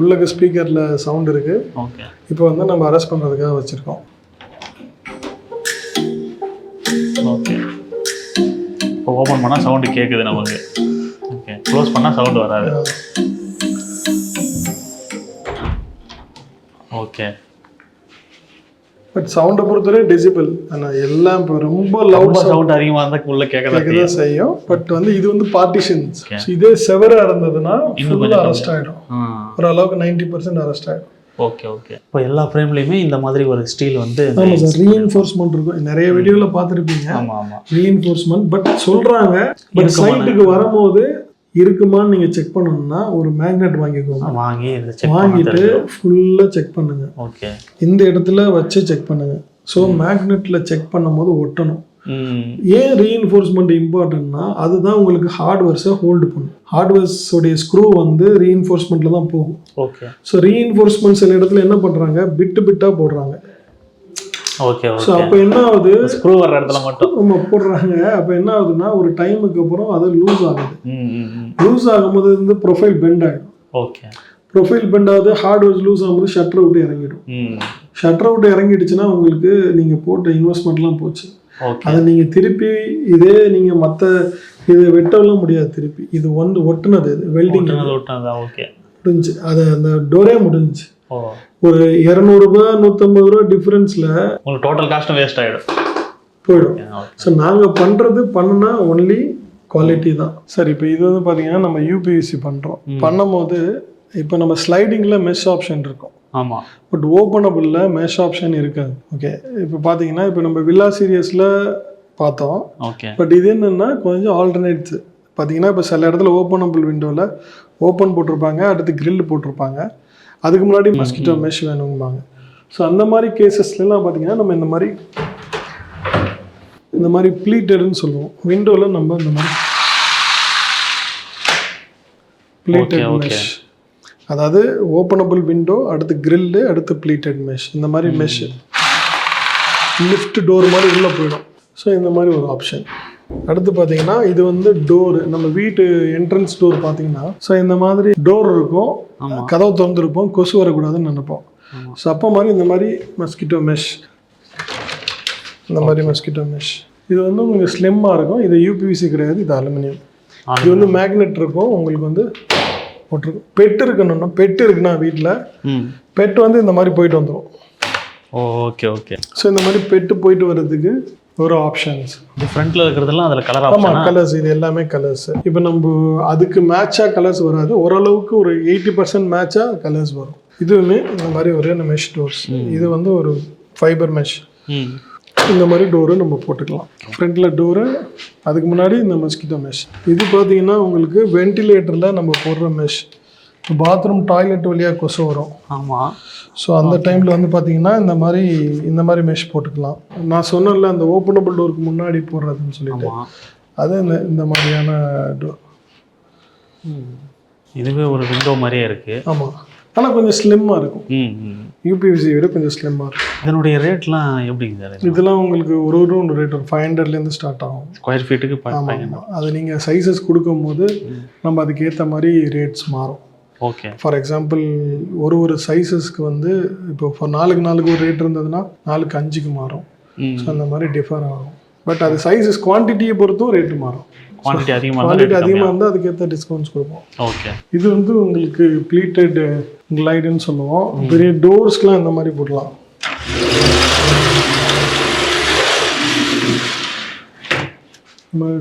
உள்ளக்கு ஸ்பீக்கரில் சவுண்ட் இருக்குது. ஓகே. இப்போ வந்து நம்ம அரெஸ்ட் பண்ணுறதுக்காக வச்சுருக்கோம். ஓகே. இப்போ ஓப்பன் பண்ணால் சவுண்டு கேட்குது நமக்கு. ஓகே. க்ளோஸ் பண்ணால் சவுண்டு வராது. ஓகே. பட் சவுண்டை பொறுத்தவரை டெசிபிள், ஆனால் எல்லாம் இப்போ ரொம்ப லவுட் சவுண்ட் அதிகமாக இருந்தால் உள்ள கேட்க செய்யும். பட் வந்து இது வந்து பார்ட்டிஷன்ஸ். இதே செவராக இருந்ததுன்னா இன்னும் அரெஸ்ட் ஆகிடும். ஓரளவுக்கு 90% அரெஸ்ட் ஆகிடும். Okay okay. இப்போ எல்லா ஃப்ரேம்லையுமே இந்த மாதிரி ஒரு ஸ்டீல் வந்து ஆமாம் சார், ரீஎன்ஃபோர்ஸ்மெண்ட் இருக்கும். நிறைய வீடியோவில் பார்த்துருப்பீங்க. ஆமாம் ஆமாம், ரீஎன்ஃபோர்ஸ்மெண்ட். பட் சொல்கிறாங்க, பட் சைட்டுக்கு வரும்போது இருக்குமான்னு நீங்கள் செக் பண்ணணும்னா ஒரு மேக்னெட் வாங்கிக்கோங்க. வாங்கிட்டு ஃபுல்லாக செக் பண்ணுங்க. ஓகே. இந்த இடத்துல வச்சு செக் பண்ணுங்க. ஸோ மேக்னெட்டில் செக் பண்ணும்போது ஒட்டணும். ஏன் ரீஎன்ஃபோர்ஸ்மெண்ட் இம்பார்ட்டன்ட்னா அதுதான் உங்களுக்கு ஹார்ட்வேர்ஸை ஹோல்டு பண்ணும். ஹார்ட்வேர்ஸோடைய ஸ்க்ரூ வந்து ரீஎன்ஃபோர்ஸ்மெண்ட்டில் தான் போகும். ஓகே. ஸோ ரீஎன்ஃபோர்ஸ்மெண்ட் சில இடத்துல என்ன பண்ணுறாங்க, பிட்டாக போடுறாங்க. ஓகே ஸோ அப்போ என்ன ஆகுது, ஸ்க்ரூ வர இடத்துல மட்டும் நம்ம போடுறாங்க. அப்போ என்ன ஆகுதுன்னா ஒரு டைமுக்கு அப்புறம் அது லூஸ் ஆகுது. லூஸ் ஆகும்போது வந்து ப்ரொஃபைல் பெண்ட் ஆகிடும். ஓகே, ப்ரொஃபைல் பெண்ட் ஆகுது, ஹார்ட்வேர் லூஸ் ஆகும்போது ஷட்டரை விட்டு இறங்கிடும். ஷட்டரை விட்டு இறங்கிடுச்சுன்னா உங்களுக்கு நீங்கள் போட்ட இன்வெஸ்ட்மெண்ட்லாம் போச்சு. அதை நீங்கள் திருப்பி இதே நீங்கள் மற்ற இது வெட்டலாம் முடியாது. திருப்பி இது ஒட்டுனது, இது வெல்டிங் முடிஞ்சு, அது அந்த டோரே முடிஞ்சு. ஒரு 200 ரூபாய் 150 ரூபா டிஃபரன்ஸ்ல உங்களுக்கு டோட்டல் காஸ்ட்டும் வேஸ்ட் ஆகிடும், போயிடும். ஸோ நாங்கள் பண்ணுனா ஒன்லி குவாலிட்டி தான். சரி, இப்போ இது வந்து பார்த்தீங்கன்னா நம்ம யூபிவிசி பண்ணுறோம். பண்ணும்போது இப்போ நம்ம ஸ்லைடிங்கில் மெஷ் ஆப்ஷன் இருக்கும். ஆமாம். பட் ஓப்பனபிளில் மெஷ் ஆப்ஷன் இருக்காது. ஓகே, இப்போ பார்த்தீங்கன்னா இப்போ நம்ம வில்லா சீரியஸில் பார்த்தோம். ஓகே, பட் இது என்னென்னா கொஞ்சம் ஆல்டர்னேட்ஸ் பார்த்தீங்கன்னா, இப்போ சில இடத்துல ஓப்பனபிள் விண்டோவில் ஓப்பன் போட்டிருப்பாங்க, அடுத்து கிரில் போட்டிருப்பாங்க, அதுக்கு முன்னாடி மஸ்கிட்டோ மெஷ் வேணும்பாங்க. ஸோ அந்த மாதிரி கேசஸ்லாம் பார்த்தீங்கன்னா நம்ம இந்த மாதிரி ப்ளீட்டட்னு சொல்லுவோம். விண்டோவில் நம்ம இந்த மாதிரி ப்ளீட்டட் மெஷ், அதாவது ஓப்பனபிள் விண்டோ, அடுத்து கிரில்லு, அடுத்து ப்ளீட்டட் மெஷ், இந்த மாதிரி மெஷ் லிஃப்ட் டோர் மாதிரி உள்ளே போயிடும். ஸோ இந்த மாதிரி ஒரு ஆப்ஷன். அடுத்து பார்த்தீங்கன்னா இது வந்து டோரு, நம்ம வீட்டு என்ட்ரன்ஸ் டோர் பார்த்தீங்கன்னா, ஸோ இந்த மாதிரி டோர் இருக்கும், கதவு திறந்துருப்போம், கொசு வரக்கூடாதுன்னு நினைப்போம். ஸோ அப்போ மாதிரி இந்த மாதிரி மஸ்கிட்டோ மெஷ், இந்த மாதிரி மஸ்கிட்டோ மெஷ். இது வந்து உங்களுக்கு ஸ்லிம்மாக இருக்கும். இது யூபிவிசி கிடையாது, இது அலுமினியம். இது வந்து மேக்னெட் இருக்கும். உங்களுக்கு வந்து போட்டிருக்கும். பெட் இருக்கணும்னா, பெட் இருக்குன்னா வீட்டில் பெட் வந்து இந்த மாதிரி போயிட்டு வந்துடும். Okay okay. ஸோ இந்த மாதிரி பெட்டு போயிட்டு வர்றதுக்கு ஒரு ஆப்ஷன்ஸ். இது ஃப்ரண்ட்டில் இருக்கிறதெல்லாம் அதில் கலர் ஆமாம், கலர்ஸ். இது எல்லாமே கலர்ஸ். இப்போ நம்ம அதுக்கு மேட்சாக கலர்ஸ் வராது, ஓரளவுக்கு ஒரு 80% மேட்சாக கலர்ஸ் வரும். இதுவுமே இந்த மாதிரி ஒரு மெஷ் டோர்ஸ். இது வந்து ஒரு ஃபைபர் மெஷ். இந்த மாதிரி டோரு நம்ம போட்டுக்கலாம். ஃப்ரண்ட்டில் டோரு, அதுக்கு முன்னாடி இந்த மஸ்கிட்டோ மெஷ். இது பார்த்தீங்கன்னா உங்களுக்கு வென்டிலேட்டரில் நம்ம போடுற மெஷ். பாத்ரூம் டாய்லெட் வழியாக கொசு வரும். ஆமாம். ஸோ அந்த டைமில் வந்து பார்த்தீங்கன்னா இந்த மாதிரி மெஷ் போட்டுக்கலாம். நான் சொன்னேன்ல அந்த ஓப்பனபிள் டோருக்கு முன்னாடி போடுறதுன்னு சொல்லிட்டு, அது இந்த மாதிரியான டோர். இதுவே ஒரு விண்டோ மாதிரியே இருக்குது. ஆமாம், ஆனால் கொஞ்சம் ஸ்லிம்மாக இருக்கும். யூபிவிசி விட கொஞ்சம் ஸ்லிம்மாக இருக்கும். இதனுடைய ரேட்லாம் எப்படிங்க சார்? இதெல்லாம் உங்களுக்கு ஒரு ரேட் ஒரு 500லேருந்து ஸ்டார்ட் ஆகும். ஸ்கொயர் ஃபீட்டுக்கு. ஆமாம், அது நீங்கள் சைஸஸ் கொடுக்கும்போது நம்ம அதுக்கேற்ற மாதிரி ரேட்ஸ் மாறும். ஓகே. ஃபார் எக்ஸாம்பிள் ஒரு சைஸஸ்க்கு வந்து இப்போ ஃபார் 4க்கு ஒரு ரேட் இருந்ததுன்னா 4க்கு 5க்கு மாறும். ஸோ அந்த மாதிரி டிஃபர் ஆகும். பட் அது சைஸஸ் குவான்டிட்டியை பொறுத்தும் ரேட்டு மாறும். குவான்டிட்டி அதிகமாக இருந்தால் அதுக்கேற்ற டிஸ்கவுண்ட்ஸ் கொடுப்போம். ஓகே. இது வந்து உங்களுக்கு ப்ளீட்டட் கிளைடுன்னு சொல்லுவோம். பெரிய டோர்ஸ்க்குலாம் இந்த மாதிரி போடலாம்.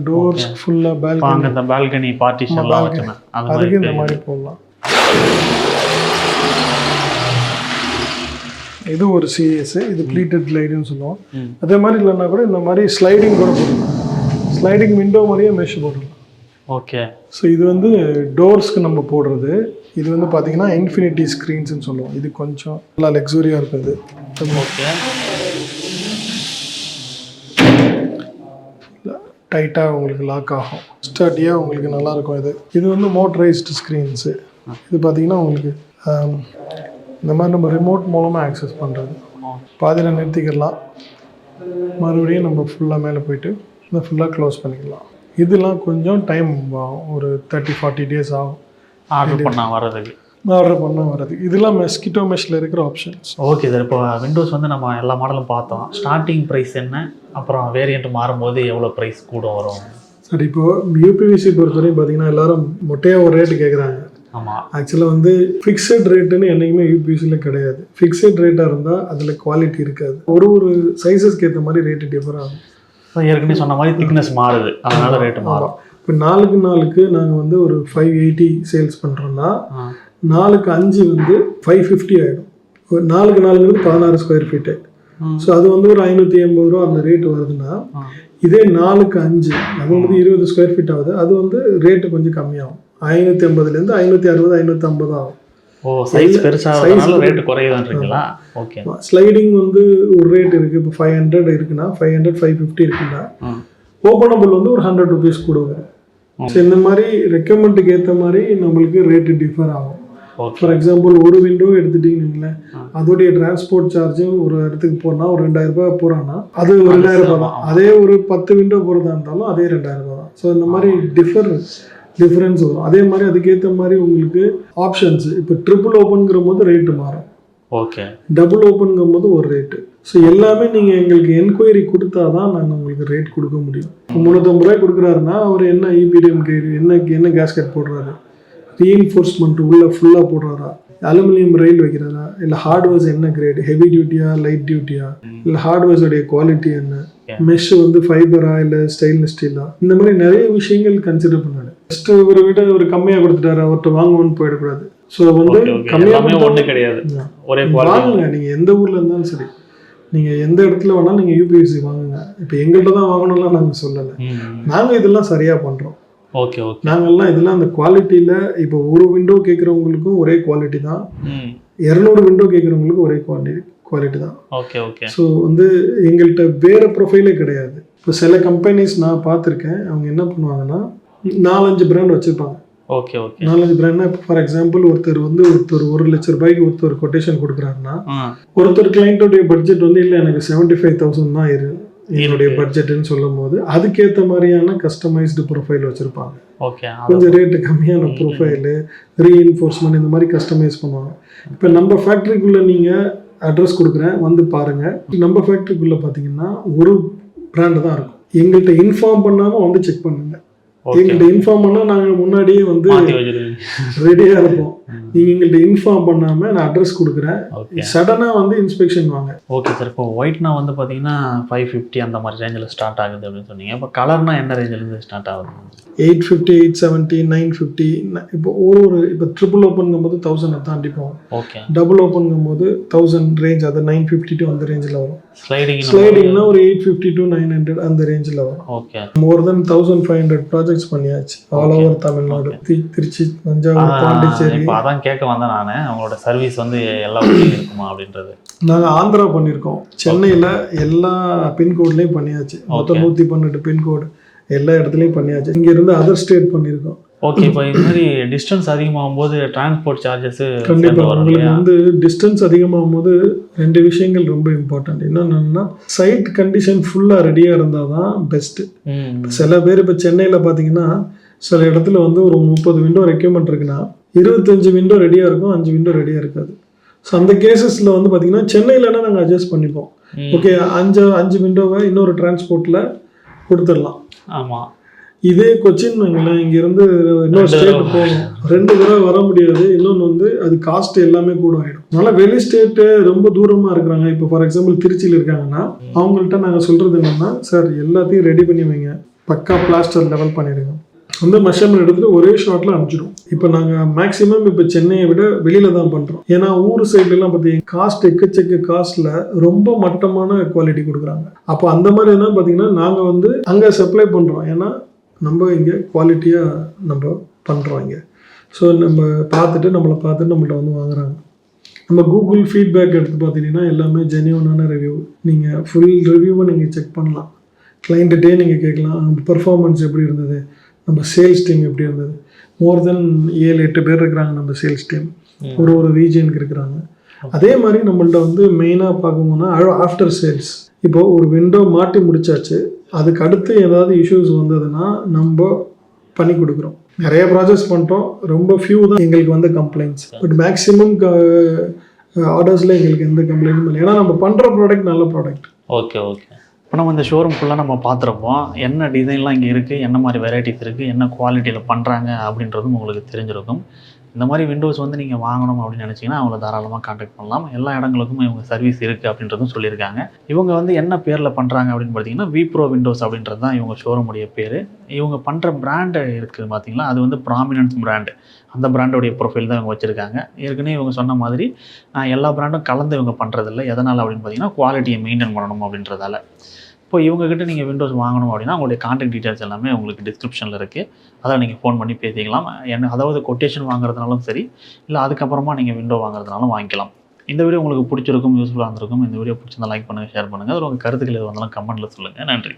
டோர்ஸ் ஃபுல்லாக பால்கனி பார்ட்டிஷன்லாம் வச்சுனா அதுக்கு இந்த மாதிரி போடலாம். இது ஒரு சீரியஸ், இது ப்ளீட்டட் கிளைடுன்னு சொல்லுவோம். அதே மாதிரி இல்லைன்னா கூட இந்த மாதிரி ஸ்லைடிங் கூட போடலாம். ஸ்லைடிங் விண்டோ மாதிரியே மெஷ் போடலாம். ஓகே. ஸோ இது வந்து டோர்ஸ்க்கு நம்ம போடுறது. இது வந்து பார்த்தீங்கன்னா இன்ஃபினிட்டி ஸ்க்ரீன்ஸ்ன்னு சொல்லுவோம். இது கொஞ்சம் நல்லா லக்ஸூரியாக இருக்குது. ஓகே. டைட்டாக உங்களுக்கு லாக் ஆகும், ஸ்டடியாக உங்களுக்கு நல்லாயிருக்கும். இது வந்து மோட்டரைஸ்டு ஸ்க்ரீன்ஸு. இது பார்த்தீங்கன்னா உங்களுக்கு இந்த மாதிரி நம்ம ரிமோட் மூலமாக ஆக்சஸ் பண்ணுறது. பாதியில் நிறுத்திக்கலாம், மறுபடியும் நம்ம ஃபுல்லாக மேலே போயிட்டு இதை ஃபுல்லாக க்ளோஸ் பண்ணிக்கலாம். இதெல்லாம் கொஞ்சம் டைம் ஆகும், ஒரு 30-40 days ஆகும் ஆர்டர் பண்ணால் வர்றதுக்கு. இதெல்லாம் மஸ்கிட்டோ மெஷ்ல இருக்கிற ஆப்ஷன்ஸ். Okay sir. இப்போ விண்டோஸ் வந்து நம்ம எல்லா மாடலும் பார்த்தோம். ஸ்டார்டிங் ப்ரைஸ் என்ன, அப்புறம் வேரியண்ட் மாறும்போது எவ்வளோ ப்ரைஸ் கூட வரும்? சரி, இப்போது யூபிவிசி பொறுத்தவரையும் பார்த்தீங்கன்னா எல்லாரும் மொட்டையாக ஒரு ரேட்டு கேட்குறாங்க. ஆமாம். ஆக்சுவலாக வந்து ஃபிக்ஸட் ரேட்டுன்னு என்றைக்குமே யூபிவிசியில் கிடையாது. ஃபிக்ஸட் ரேட்டாக இருந்தால் அதில் குவாலிட்டி இருக்காது. ஒரு சைஸஸ்க்கு ஏற்ற மாதிரி ரேட்டு டிஃபர் ஆகும். ஏற்கனவே சொன்ன மாதிரி திக்னஸ் மாறுது, அதனால ரேட்டு மாறும். இப்போ 4க்கு நாங்கள் வந்து ஒரு 580 சேல்ஸ் பண்ணுறோன்னா 4க்கு 5 வந்து 550 ஆகிடும். 4க்கு 16 ஸ்கொயர் ஃபீட்டு. ஸோ அது வந்து ஒரு 580 ரூபா அந்த ரேட்டு வருதுன்னா, இதே 4க்கு 5 அது வந்து 20 ஸ்கொயர் ஃபீட் ஆகுது. அது வந்து ரேட்டு கொஞ்சம் கம்மியாகும். 580லேருந்து 560 550 ஆகும். சைஸ் பெருசாக ரேட் குறையுதுன்றீங்களா? ஓகே. ஸ்லைடிங் வந்து ஒரு ரேட் இருக்குது. இப்போ 500 இருக்குன்னா 500 550 இருக்குன்னா ஓப்பனபிள் வந்து ஒரு 100 rupees கூட வரும். ஸோ இந்த மாதிரி ரெக்கமெண்டுக்கு ஏற்ற மாதிரி நம்மளுக்கு ரேட்டு டிஃபர் ஆகும். ஓகே ஃபார் எக்ஸாம்பிள் ஒரு விண்டோ எடுத்துட்டீங்கன்னு அதோடைய டிரான்ஸ்போர்ட் சார்ஜும் ஒரு இடத்துக்கு போனால் ஒரு 2000 ரூபாய் போகிறான்னா அது ஒரு 2000 ரூபாய் தான். அதே ஒரு 10 விண்டோ போகிறதா இருந்தாலும் அதே 2000 ரூபாய் தான். ஸோ இந்த மாதிரி டிஃப்ரென்ஸ் வரும். அதே மாதிரி அதுக்கேற்ற மாதிரி உங்களுக்கு ஆப்ஷன்ஸ் இப்போ ட்ரிபிள் ஓப்பனுங்கிற போது ரேட்டு மாறும், ஓகே டபுள் ஓப்பனுங்கும் போது ஒரு ரேட்டு. ஸோ எல்லாமே நீங்கள் எங்களுக்கு என்கொயரி கொடுத்தா தான் நாங்கள் உங்களுக்கு ரேட் கொடுக்க முடியும். 350 ரூபாய் கொடுக்குறாருன்னா அவர் என்ன இபிடிஎம் கேரி என்ன கேஸ்கெட் போடுறாரு, ரீஎன்ஃபோர்ஸ்மெண்ட் உள்ள ஃபுல்லாக போடுறாரா, அலுமினியம் ரயில் வைக்கிறாரா, இல்லை ஹார்ட்வேர்ஸ் என்ன கிரேட், ஹெவி டியூட்டியா லைட் டியூட்டியா, இல்லை ஹார்ட்வேர்ஸோடைய குவாலிட்டி என்ன, மெஷ் வந்து ஃபைபரா இல்லை ஸ்டெயின்லெஸ் ஸ்டீலா, இந்த மாதிரி நிறைய விஷயங்கள் கன்சிடர் பண்ணாரு. ஃபர்ஸ்ட் ஒரு விட ஒரு கம்மியாக கொடுத்துட்டாரு அவர்கிட்ட வாங்குவோன்னு போயிடக்கூடாது. ஸோ வந்து கம்மியாக ஒன்றும் கிடையாது, ஒரே வாங்குங்க. நீங்கள் எந்த ஊரில் இருந்தாலும் சரி, நீங்கள் எந்த இடத்துல வேணாலும் நீங்கள் யூபிவிசி வாங்குங்க. இப்போ எங்கள்கிட்ட தான் வாங்கணும்லாம் நாங்கள் சொல்லலை, நாங்கள் இதெல்லாம் சரியாக பண்ணுறோம். ஓகே ஓகே நாங்கள்லாம் இதெல்லாம் அந்த குவாலிட்டியில் இப்போ ஒரு விண்டோ கேட்குறவங்களுக்கும் ஒரே குவாலிட்டி தான், 200 விண்டோ கேட்குறவங்களுக்கும் ஒரே குவாலிட்டி தான். ஓகே ஓகே ஸோ வந்து எங்கள்கிட்ட வேறு ப்ரொஃபைலே கிடையாது. இப்போ சில கம்பெனிஸ் நான் பார்த்துருக்கேன், அவங்க என்ன பண்ணுவாங்கன்னா 4-5 பிராண்ட் வச்சுருப்பாங்க. ஓகே ஓகே 4-5 பிராண்ட்னா இப்போ ஃபார் எக்ஸாம்பிள் ஒருத்தர் 1 லட்ச ரூபாய்க்கு ஒருத்தர் கொட்டேஷன் கொடுக்குறாருன்னா ஒருத்தர் கிளைண்ட்டோடைய பட்ஜெட் வந்து இல்லை எனக்கு 75,000 தான் என்னுடைய பட்ஜெட்டுன்னு சொல்லும் போது அதுக்கேற்ற மாதிரியான கஸ்டமைஸ்டு ப்ரொஃபைல் வச்சுருப்பாங்க. ஓகே கொஞ்சம் ரேட்டு கம்மியான ப்ரொஃபைலு, ரீஎன்ஃபோர்ஸ்மெண்ட் இந்த மாதிரி கஸ்டமைஸ் பண்ணுவாங்க. இப்போ நம்ம ஃபேக்ட்ரிக்குள்ளே நீங்கள் அட்ரஸ் கொடுக்குறேன் வந்து பாருங்கள். நம்ம ஃபேக்ட்ரிக்குள்ளே பார்த்தீங்கன்னா ஒரு பிராண்டு தான் இருக்கும். எங்கள்கிட்ட இன்ஃபார்ம் பண்ணாமல் வந்து செக் பண்ணுங்கள். எங்கள்கிட்ட இன்ஃபார்ம் பண்ணால் நாங்கள் முன்னாடியே வந்து ரெடியாக இருப்போம். நீங்கள் எங்கள்கிட்ட இன்ஃபார்ம் பண்ணாமல் நான் அட்ரஸ் கொடுக்குறேன், சடனாக வந்து இன்ஸ்பெக்ஷன் வாங்க. Okay sir. இப்போ ஒயிட்னா வந்து பார்த்தீங்கன்னா 550 அந்த மாதிரி ரேஞ்சில் ஸ்டார்ட் ஆகுது அப்படின்னு சொன்னீங்க. இப்போ கலர்னா என்ன ரேஞ்சிலேருந்து ஸ்டார்ட் ஆகுது? 850, 870, 950. இப்போ இப்போ ட்ரிபிள் ஓப்பனுங்கும் போது 1000 தாண்டி போகும். ஓகே. டபுள் ஓப்பனுங்கும் போது 1000 ரேஞ்ச், அது 950 to அந்த ரேஞ்சில் வரும். ஸ்லைடிங்னா ஒரு 850 to 900 அந்த ரேஞ்சில் வரும். ஓகே. மோர் தென் 1500 ப்ராஜெக்ட்ஸ் பண்ணியாச்சு ஆல் ஓவர் தமிழ்நாடு, திருச்சி, தஞ்சாவூர், பாண்டிச்சேரி. இப்போ அதான் கேட்க வந்தேன் நான், அவங்களோட சர்வீஸ் வந்து எல்லா ஊர்லேயும் இருக்குமா அப்படின்றது. நாங்கள் ஆந்திரா பண்ணியிருக்கோம், சென்னையில் எல்லா பின்கோட்லேயும் பண்ணியாச்சு. மொத்தம் 112 பின்கோடு எல்லா இடத்துலையும் பண்ணியாச்சு. இங்கேருந்து அதர் ஸ்டேட் பண்ணியிருக்கோம். ஓகே. இப்போ இது மாதிரி டிஸ்டன்ஸ் அதிகமாகும் போது டிரான்ஸ்போர்ட் சார்ஜஸ் கண்டிப்பாக உங்களுக்கு வந்து டிஸ்டன்ஸ் அதிகமாகும் போது 2 விஷயங்கள் ரொம்ப இம்பார்ட்டன்ட். என்னென்னா சைட் கண்டிஷன் ஃபுல்லாக ரெடியாக இருந்தால் தான் பெஸ்ட்டு. சில பேர் இப்போ சென்னையில் பார்த்தீங்கன்னா சில இடத்துல வந்து ஒரு 30 விண்டோ ரெக்யூர்மெண்ட் இருக்குன்னா 25 விண்டோ ரெடியாக இருக்கும், 5 விண்டோ ரெடியாக இருக்காது. ஸோ அந்த கேசஸில் வந்து பார்த்தீங்கன்னா சென்னையிலனா நாங்கள் அட்ஜஸ்ட் பண்ணிப்போம். ஓகே, 5 விண்டோவை இன்னொரு டிரான்ஸ்போர்ட்டில் கொடுத்துடலாம். ஆமாம். இதே கொச்சின் வைங்களேன், இங்கேருந்து இன்னொரு ஸ்டேட் போகணும், 2 தடவை வர முடியாது. இன்னொன்று வந்து அது காஸ்ட் எல்லாமே கூட ஆகிடும். அதனால் வெளி ஸ்டேட்டு ரொம்ப தூரமாக இருக்கிறாங்க. இப்போ ஃபார் எக்ஸாம்பிள் திருச்சியில் இருக்காங்கன்னா அவங்கள்ட்ட நாங்கள் சொல்கிறது என்னென்னா, சார் எல்லாத்தையும் ரெடி பண்ணி வைங்க, பக்கா பிளாஸ்டர் லெவல் பண்ணிவிடுங்க, வந்து மெஷர்மெண்ட் எடுத்துகிட்டு ஒரே ஷாட்டில் அனுப்பிச்சிடும். இப்போ நாங்கள் மேக்ஸிமம் இப்போ சென்னையை விட வெளியில் தான் பண்ணுறோம். ஏன்னா ஊர் சைட்லலாம் பார்த்தீங்கன்னா காஸ்ட் எக்கச்சக்க காஸ்ட்டில் ரொம்ப மட்டமான குவாலிட்டி கொடுக்குறாங்க. அப்போ அந்த மாதிரி என்ன பார்த்தீங்கன்னா நாங்கள் வந்து அங்கே சப்ளை பண்ணுறோம். ஏன்னா நம்ம இங்கே குவாலிட்டியாக நம்ம பண்ணுறோம் இங்கே. ஸோ நம்ம நம்மள்ட்ட வந்து வாங்குறாங்க. நம்ம கூகுள் ஃபீட்பேக் எடுத்து பார்த்தீங்கன்னா எல்லாமே ஜென்யூனான ரிவ்யூ. நீங்கள் ஃபுல் ரிவ்யூவை நீங்கள் செக் பண்ணலாம். கிளைண்ட்டே நீங்கள் கேட்கலாம், நம்ம பெர்ஃபார்மன்ஸ் எப்படி இருந்தது, நம்ம சேல்ஸ் டீம் எப்படி இருந்தது. மோர் தென் 7-8 பேர் இருக்கிறாங்க நம்ம சேல்ஸ் டீம், ஒரு ரீஜனுக்கு இருக்கிறாங்க. அதே மாதிரி நம்மள்ட்ட வந்து மெயினாக பார்க்கணும்னா ஆஃப்டர் சேல்ஸ். இப்போது ஒரு விண்டோ மாட்டி முடிச்சாச்சு, அதுக்கு அடுத்து ஏதாவது இஷ்யூஸ் வந்ததுன்னா நம்ம பண்ணி கொடுக்குறோம். நிறைய ப்ராஜெக்ட்ஸ் பண்ணிட்டோம், ரொம்ப ஃபியூ தான் எங்களுக்கு வந்த கம்ப்ளைண்ட்ஸ். பட் மேக்ஸிமம் ஆர்டர்ஸில் எங்களுக்கு எந்த கம்ப்ளைண்ட்டும் இல்லை. ஏன்னா நம்ம பண்ணுற ப்ராடக்ட் நல்ல ப்ராடக்ட். Okay okay. இப்போ நம்ம இந்த ஷோரூம் ஃபுல்லாக நம்ம பார்த்துருப்போம். என்ன டிசைன்லாம் இங்கே இருக்குது, என்ன மாதிரி வெரைட்டிஸ் இருக்குது, என்ன குவாலிட்டியில் பண்ணுறாங்க அப்படின்றதும் உங்களுக்கு தெரிஞ்சிருக்கும். இந்த மாதிரி விண்டோஸ் வந்து நீங்கள் வாங்கணும் அப்படின்னு நினச்சிங்கன்னா அவங்கள தாராளமாக கான்டாக்ட் பண்ணலாம். எல்லா இடங்களுக்கும் இவங்க சர்வீஸ் இருக்குது அப்படின்றதும் சொல்லியிருக்காங்க. இவங்க வந்து என்ன பேரில் பண்ணுறாங்க அப்படின்னு பார்த்தீங்கன்னா விப்ரோ விண்டோஸ் அப்படின்றது தான் இவங்க ஷோரூமுடைய பேர். இவங்க பண்ணுற பிராண்டு இருக்குது பார்த்தீங்களா, அது வந்து ப்ராமினன்ஸ் பிராண்டு. அந்த பிராண்டோடைய ப்ரொஃபைல் தான் இவங்க வச்சுருக்காங்க. ஏற்கனவே இவங்க சொன்ன மாதிரி எல்லா பிராண்டும் கலந்து இவங்க பண்ணுறதில்ல. எதனால் அப்படின்னு பார்த்தீங்கன்னா குவாலிட்டியை மெயின்டைன் பண்ணணும் அப்படின்றதால. இப்போ இவங்ககிட்ட நீங்கள் விண்டோஸ் வாங்கணும் அப்படின்னா உங்களுடைய கான்டாக்ட் டீட்டெயில்ஸ் எல்லாமே உங்களுக்கு டிஸ்கிரிப்ஷனில் இருக்குது. அதை நீங்கள் ஃபோன் பண்ணி பேசிக்கலாம். அதாவது கொட்டேஷன் வாங்குறதுனாலும் சரி, இல்லை அதுக்கப்புறமா நீங்கள் விண்டோ வாங்குறதுனாலும் வாங்கிக்கலாம். இந்த வீடியோ உங்களுக்கு பிடிச்சிருக்கும், யூஸ்ஃபுல்லாக இருந்திருக்கும். இந்த வீடியோ பிடிச்சிருந்தா லைக் பண்ணுங்கள், ஷேர் பண்ணுங்கள். அது உங்கள் கருத்துக்கள் எது வந்தாலும் கமெண்ட்டில் சொல்லுங்கள். நன்றி.